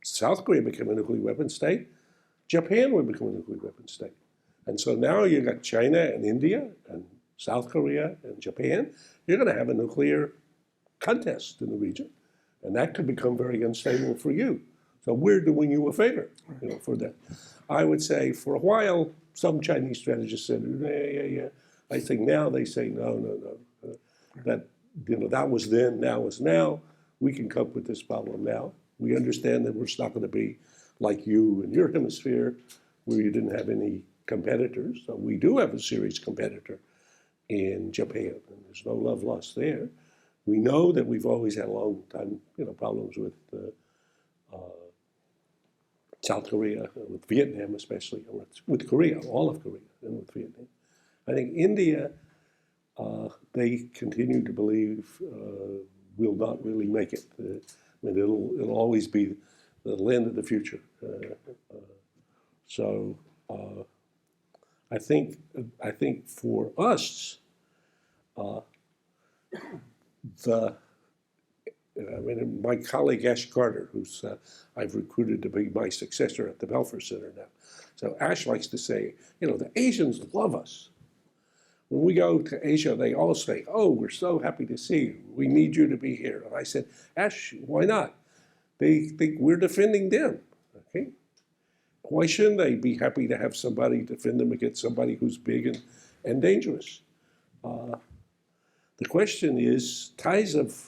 South Korea became a nuclear weapon state, Japan would become a nuclear weapon state. And so now you got China and India and South Korea and Japan. You're going to have a nuclear contest in the region. And that could become very unstable for you. So we're doing you a favor, for that. I would say for a while, some Chinese strategists said, yeah. I think now they say, no. That was then, now is now. We can cope with this problem now. We understand that we're not going to be like you in your hemisphere, where you didn't have any competitors. So we do have a serious competitor in Japan, and there's no love lost there. We know that we've always had a long time, problems with South Korea, with Vietnam especially, with Korea, all of Korea, and with Vietnam. I think India, they continue to believe will not really make it. It'll always be the land of the future. So I think for us, my colleague Ash Carter, who's I've recruited to be my successor at the Belfer Center now. So Ash likes to say, the Asians love us. When we go to Asia, they all say, oh, we're so happy to see you. We need you to be here. And I said, Ash, why not? They think we're defending them. Okay? Why shouldn't they be happy to have somebody defend them against somebody who's big and dangerous? The question is ties of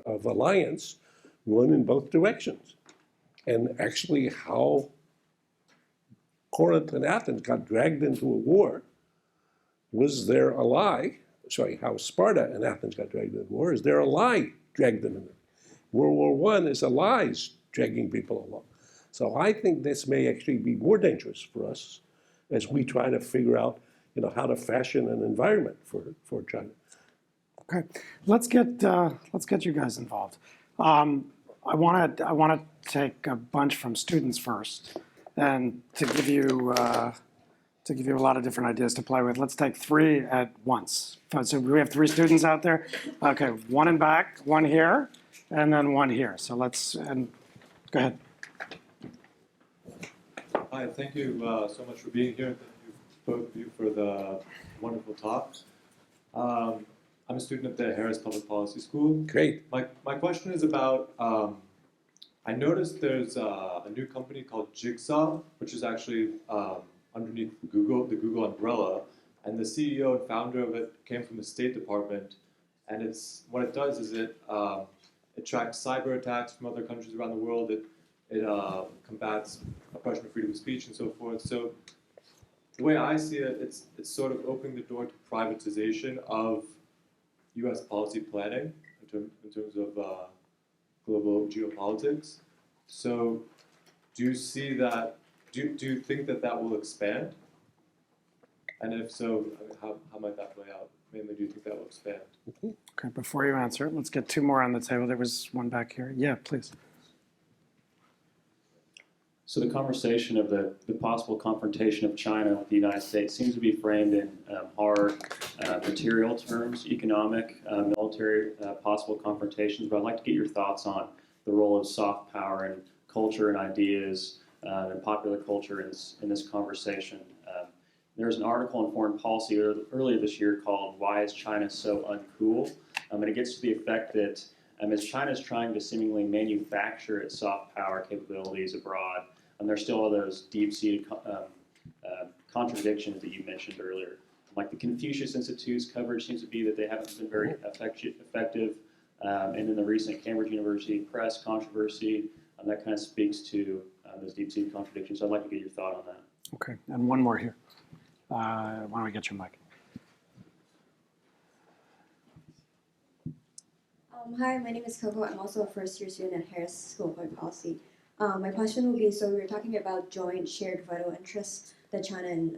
alliance run in both directions. And actually how Corinth and Athens got dragged into a war was their ally, how Sparta and Athens got dragged into the war, is their ally dragged them in. World War I is allies dragging people along. So I think this may actually be more dangerous for us as we try to figure out, how to fashion an environment for China. Okay, let's get you guys involved. I want to take a bunch from students first, and to give you a lot of different ideas to play with. Let's take 3 at once. So we have 3 students out there. Okay, 1 in back, 1 here, and then 1 here. So go ahead. Hi, thank you so much for being here. Thank you, both of you, for the wonderful talks. I'm a student at the Harris Public Policy School. Great. My question is about, I noticed there's a new company called Jigsaw, which is actually underneath the Google umbrella, and the CEO and founder of it came from the State Department, and what it does is it it tracks cyber attacks from other countries around the world. It combats oppression of freedom of speech and so forth. So the way I see it, it's sort of opening the door to privatization of U.S. policy planning in terms of global geopolitics. So do you see that? Do you think that will expand? And if so, how might that play out? Mainly, do you think that will expand? Okay, before you answer, let's get two more on the table. There was one back here. Yeah, please. So the conversation of the possible confrontation of China with the United States seems to be framed in hard material terms, economic, military, possible confrontations. But I'd like to get your thoughts on the role of soft power and culture and ideas and popular culture in this conversation. There was an article in Foreign Policy earlier this year called "Why is China So Uncool?" And it gets to the effect that as China is trying to seemingly manufacture its soft power capabilities abroad, there's still all those deep-seated contradictions that you mentioned earlier. Like the Confucius Institute's coverage seems to be that they haven't been very effective. And then the recent Cambridge University Press controversy, that kind of speaks to those deep-seated contradictions. So I'd like to get your thought on that. Okay, and one more here. Why don't we get your mic? Hi, my name is Coco. I'm also a first-year student at Harris School of Public Policy. My question will be, so we were talking about joint shared vital interests that China and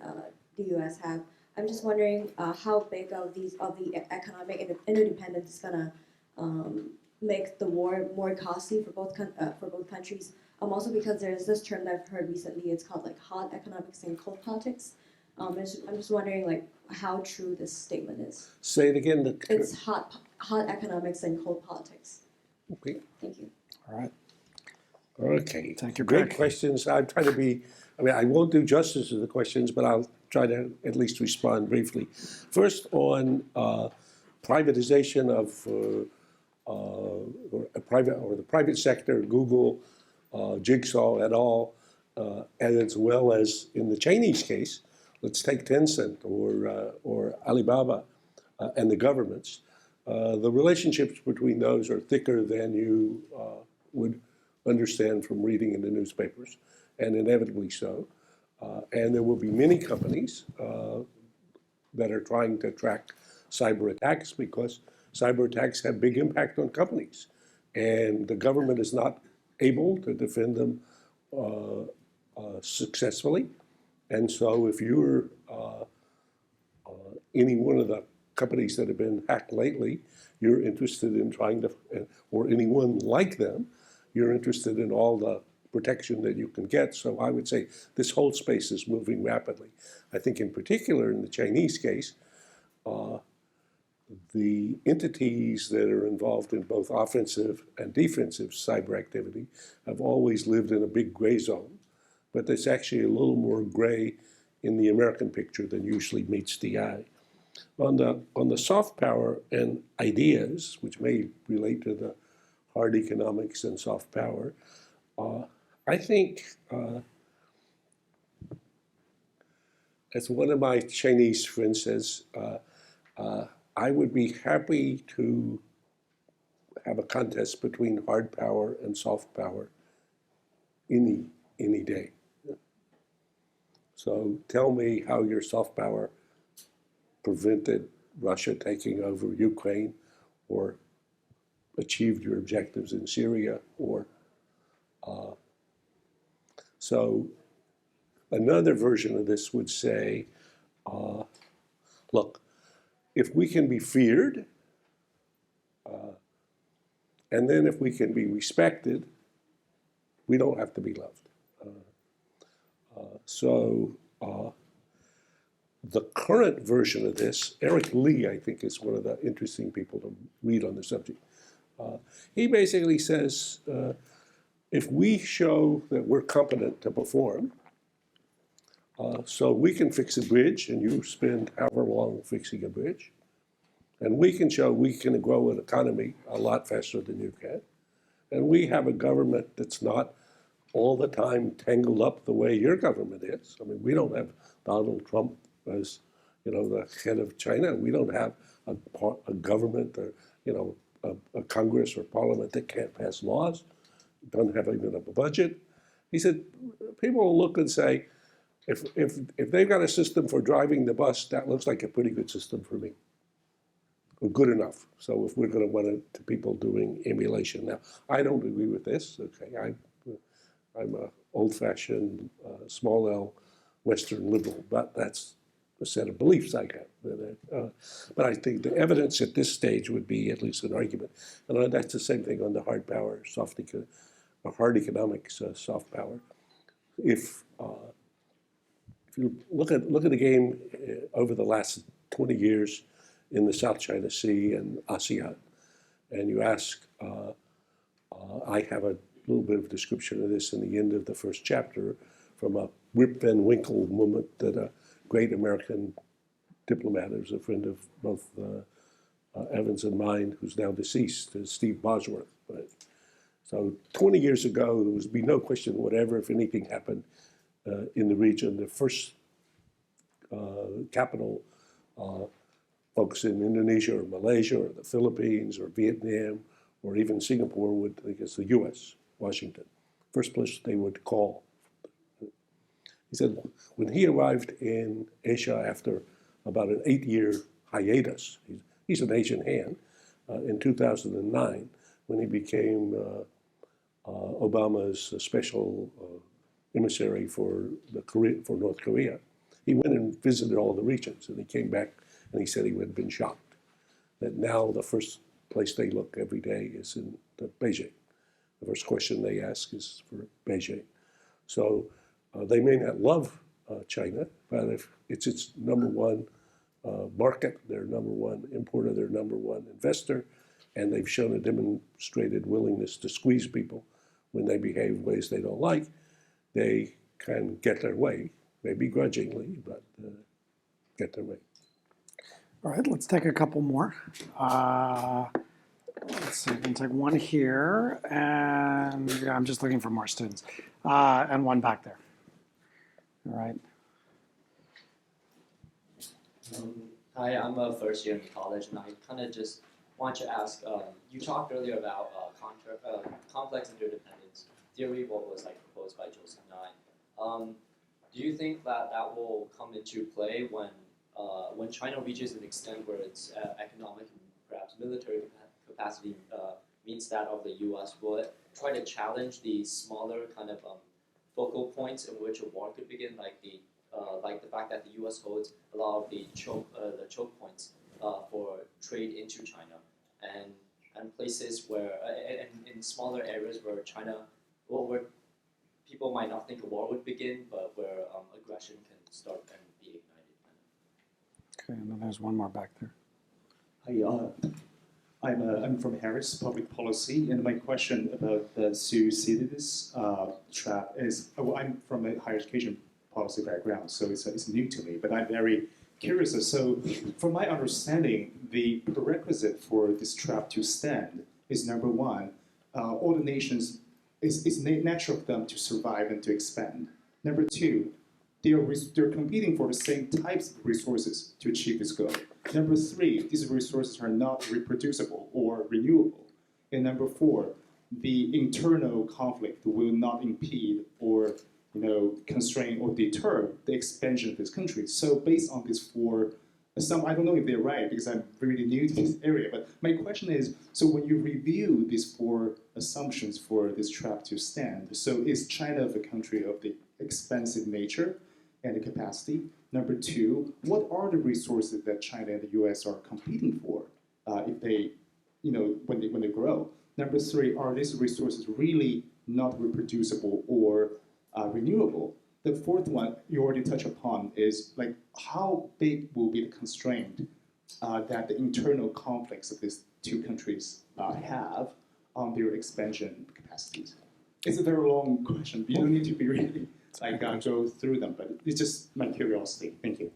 the U.S. have. I'm just wondering how big of the economic interdependence is gonna make the war more costly for both countries. Also because there's this term that I've heard recently. It's called like hot economics and cold politics. I'm just wondering like how true this statement is. Say it again. It's hot economics and cold politics. Okay. Thank you. All right. Okay. Thank you, Great Greg. questions. I'm trying to be, I won't do justice to the questions, but I'll try to at least respond briefly. First, on privatization of the private sector, Google, Jigsaw et al., and as well as in the Chinese case, let's take Tencent or Alibaba and the governments. The relationships between those are thicker than you would understand from reading in the newspapers, and inevitably so. And there will be many companies that are trying to track cyber attacks because cyber attacks have big impact on companies. And the government is not able to defend them successfully. And so if you're any one of the companies that have been hacked lately, you're interested in trying to, or anyone like them, you're interested in all the protection that you can get. So I would say this whole space is moving rapidly. I think in particular in the Chinese case, the entities that are involved in both offensive and defensive cyber activity have always lived in a big gray zone. But there's actually a little more gray in the American picture than usually meets the eye. On the soft power and ideas, which may relate to the hard economics and soft power, I think, as one of my Chinese friends says, I would be happy to have a contest between hard power and soft power any day. So tell me how your soft power prevented Russia taking over Ukraine or achieved your objectives in Syria or so another version of this would say, look, if we can be feared, and then if we can be respected, we don't have to be loved. The current version of this, Eric Lee, I think, is one of the interesting people to read on the subject. He basically says, if we show that we're competent to perform, so we can fix a bridge and you spend however long fixing a bridge, and we can show we can grow an economy a lot faster than you can, and we have a government that's not all the time tangled up the way your government is. I mean, we don't have Donald Trump as, the head of China. We don't have a government or, a Congress or Parliament that can't pass laws, don't have even a budget. He said, people will look and say, if they've got a system for driving the bus, that looks like a pretty good system for me. Or good enough. So if we're going to want to people doing emulation. Now, I don't agree with this. Okay, I'm a old-fashioned, small L, Western liberal, but that's a set of beliefs I have. But I think the evidence at this stage would be at least an argument. And that's the same thing on the hard power, hard economics, soft power. If you look at the game over the last 20 years in the South China Sea and ASEAN, and you ask, I have a little bit of description of this in the end of the first chapter from a Rip Van Winkle moment that a great American diplomat, who's a friend of both Evans and mine, who's now deceased, is Steve Bosworth. Right? So 20 years ago, there would be no question whatever if anything happened in the region. The first capital folks in Indonesia or Malaysia or the Philippines or Vietnam or even Singapore would think it's the US, Washington. First place they would call. He said when he arrived in Asia after about an 8-year hiatus, he's an Asian hand, in 2009, when he became Obama's special emissary for North Korea, he went and visited all the regions, and he came back and he said he had been shocked that now the first place they look every day is in Beijing. The first question they ask is for Beijing. So they may not love China, but if it's its number one market, their number one importer, their number one investor, and they've shown a demonstrated willingness to squeeze people when they behave ways they don't like, they can get their way, maybe grudgingly, but get their way. All right, let's take a couple more. Let's see, we can take one here, and yeah, I'm just looking for more students, and one back there. All right. Hi, I'm a first year in college, and I kind of just want to ask, you talked earlier about complex interdependence theory, what was like proposed by Joseph Nye. Do you think that that will come into play when China reaches an extent where its economic and perhaps military capacity meets that of the U.S.? Will it try to challenge the smaller kind of focal points in which a war could begin, like the fact that the U.S. holds a lot of the choke points for trade into China, and places where in smaller areas where China, where people might not think a war would begin, but where aggression can start and be ignited. Okay, and then there's one more back there. Hi, I'm from Harris Public Policy, and my question about the Thucydides trap is, I'm from a higher education policy background, so it's new to me, but I'm very curious. So from my understanding, the prerequisite for this trap to stand is, number one, all the nations, it's natural for them to survive and to expand. Number two, they're competing for the same types of resources to achieve this goal. Number three, these resources are not reproducible or renewable. And number four, the internal conflict will not impede or constrain or deter the expansion of this country. So based on these four, I don't know if they're right because I'm really new to this area, but my question is, so when you review these four assumptions for this trap to stand, so is China the country of the expansive nature and the capacity? Number two, what are the resources that China and the US are competing for if they, when they grow? Number three, are these resources really not reproducible or renewable? The fourth one you already touched upon is like how big will be the constraint that the internal conflicts of these two countries have on their expansion capacities? It's a very long question. You don't need to be really go through them, but it's just my curiosity. Thank you.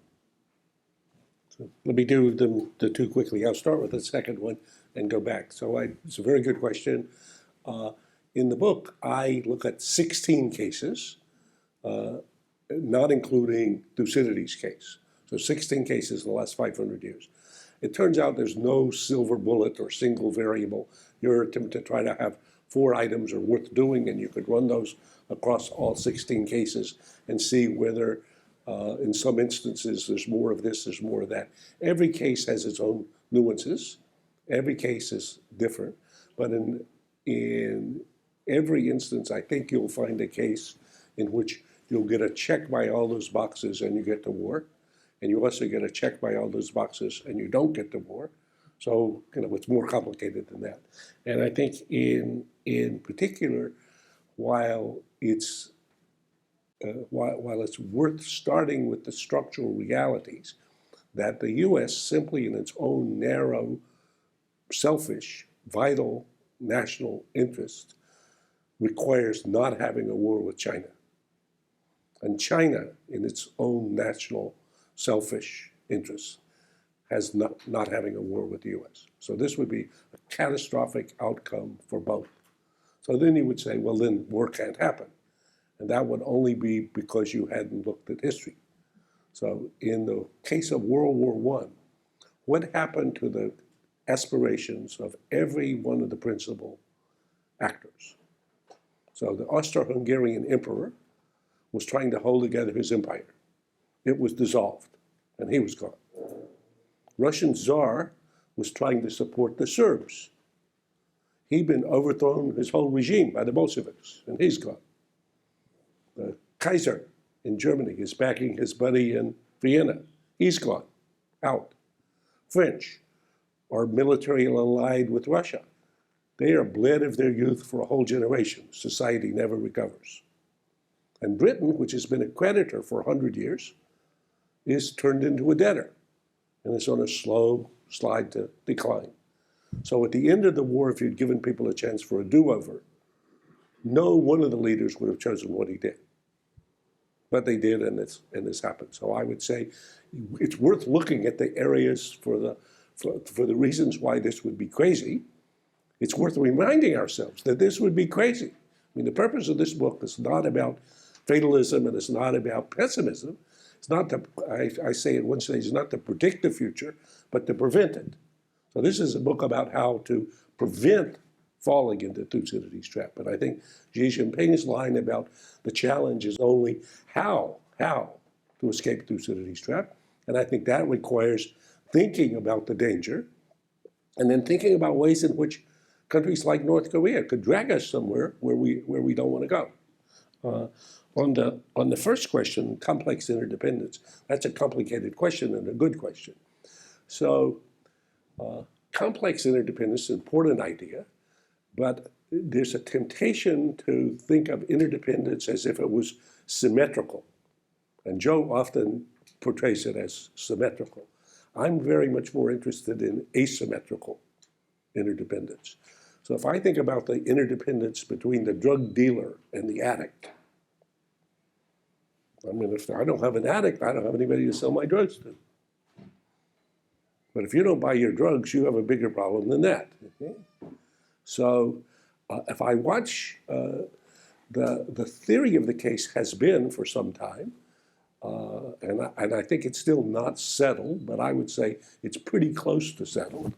So let me do the two quickly. I'll start with the second one and go back. So it's a very good question. In the book, I look at 16 cases, not including Thucydides' case. So 16 cases in the last 500 years. it turns out there's no silver bullet or single variable. Your attempt to try to have 4 items are worth doing, and you could run those across all 16 cases and see whether in some instances there's more of this, there's more of that. Every case has its own nuances. Every case is different. But in every instance, I think you'll find a case in which you'll get a check by all those boxes and you get to war. And you also get a check by all those boxes and you don't get to war. So, it's more complicated than that. And I think in particular, while it's worth starting with the structural realities that the U.S. simply in its own narrow, selfish, vital national interest requires not having a war with China. And China, in its own national, selfish interests, has not having a war with the U.S. So this would be a catastrophic outcome for both. So then you would say, well, then war can't happen. And that would only be because you hadn't looked at history. So in the case of World War I, what happened to the aspirations of every one of the principal actors? So the Austro-Hungarian emperor was trying to hold together his empire. It was dissolved, and he was gone. Russian Tsar was trying to support the Serbs. He'd been overthrown, his whole regime, by the Bolsheviks, and he's gone. The Kaiser in Germany is backing his buddy in Vienna. He's gone, out. French are militarily allied with Russia. They are bled of their youth for a whole generation. Society never recovers. And Britain, which has been a creditor for 100 years, is turned into a debtor and is on a slow slide to decline. So at the end of the war, if you'd given people a chance for a do-over, no one of the leaders would have chosen what he did. But they did, and this happened. So I would say it's worth looking at the areas for the reasons why this would be crazy. It's worth reminding ourselves that this would be crazy. I mean, the purpose of this book is not about fatalism, and it's not about pessimism. It's not to, I say at one stage, it's not to predict the future, but to prevent it. So this is a book about how to prevent falling into Thucydides's trap. But I think Xi Jinping's line about the challenge is only how to escape Thucydides's trap. And I think that requires thinking about the danger and then thinking about ways in which countries like North Korea could drag us somewhere where we don't want to go. On the first question, complex interdependence, that's a complicated question and a good question. So complex interdependence is an important idea, but there's a temptation to think of interdependence as if it was symmetrical. And Joe often portrays it as symmetrical. I'm very much more interested in asymmetrical interdependence. So if I think about the interdependence between the drug dealer and the addict, I mean, if I don't have an addict, I don't have anybody to sell my drugs to. But if you don't buy your drugs, you have a bigger problem than that. Okay? So if I watch, the theory of the case has been for some time, and I think it's still not settled, but I would say it's pretty close to settled,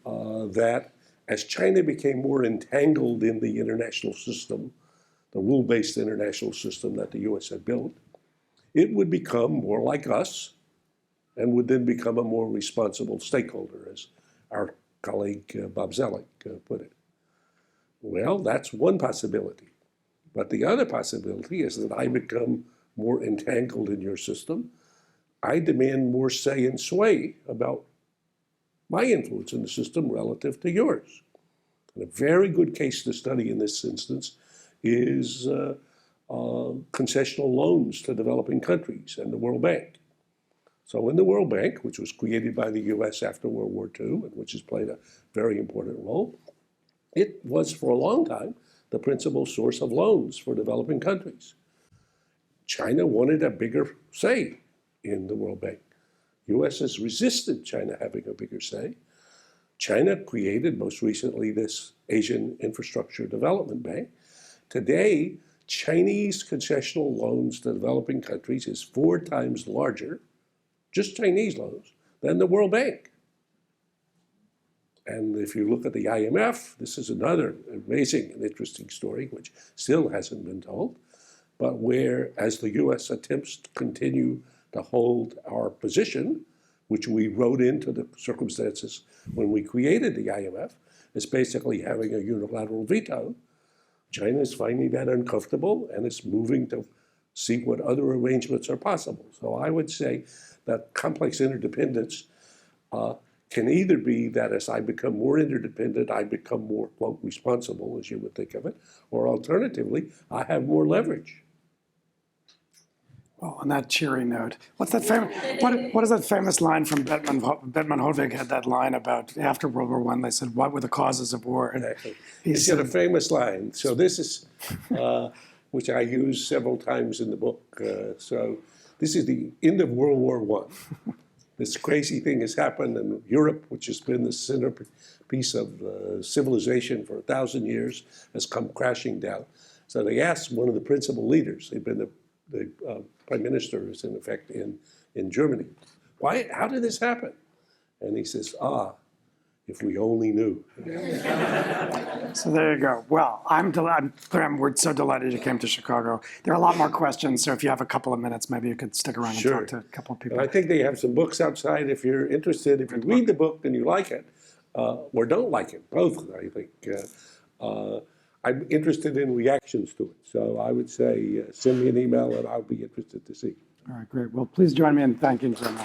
that as China became more entangled in the international system, the rule-based international system that the US had built, it would become more like us and would then become a more responsible stakeholder, as our colleague Bob Zellick put it. Well, that's one possibility. But the other possibility is that I become more entangled in your system. I demand more say and sway about my influence in the system relative to yours. And a very good case to study in this instance is concessional loans to developing countries and the World Bank. So in the World Bank, which was created by the US after World War II, and which has played a very important role, it was for a long time the principal source of loans for developing countries. China wanted a bigger say in the World Bank. US has resisted China having a bigger say. China created most recently this Asian Infrastructure Development Bank. Today, Chinese concessional loans to developing countries is 4 times larger, just Chinese loans, than the World Bank. And if you look at the IMF, this is another amazing and interesting story, which still hasn't been told, but where, as the US attempts to continue to hold our position, which we wrote into the circumstances when we created the IMF, is basically having a unilateral veto, China is finding that uncomfortable and is moving to see what other arrangements are possible. So I would say that complex interdependence can either be that as I become more interdependent, I become more, quote, responsible, as you would think of it, or alternatively, I have more leverage. Well, on that cheery note, what's that famous? What is that famous line from Bettman Hovig? Had that line about after World War I. They said, "What were the causes of war?" And He's got a famous line. So this is, which I use several times in the book. So this is the end of World War I. This crazy thing has happened in Europe, which has been the centerpiece of civilization for 1,000 years, has come crashing down. So they asked one of the principal leaders, they've been the prime minister is in effect in Germany, how did this happen? And he says, if we only knew. So there you go. Well, Graham, we're so delighted you came to Chicago. There are a lot more questions, so if you have a couple of minutes, maybe you could stick around and talk to a couple of people. And I think they have some books outside if you're interested. If you read the book and you like it, or don't like it, both, I think. I'm interested in reactions to it. So I would say send me an email and I'll be interested to see. All right, great. Well, please join me in thanking Graham.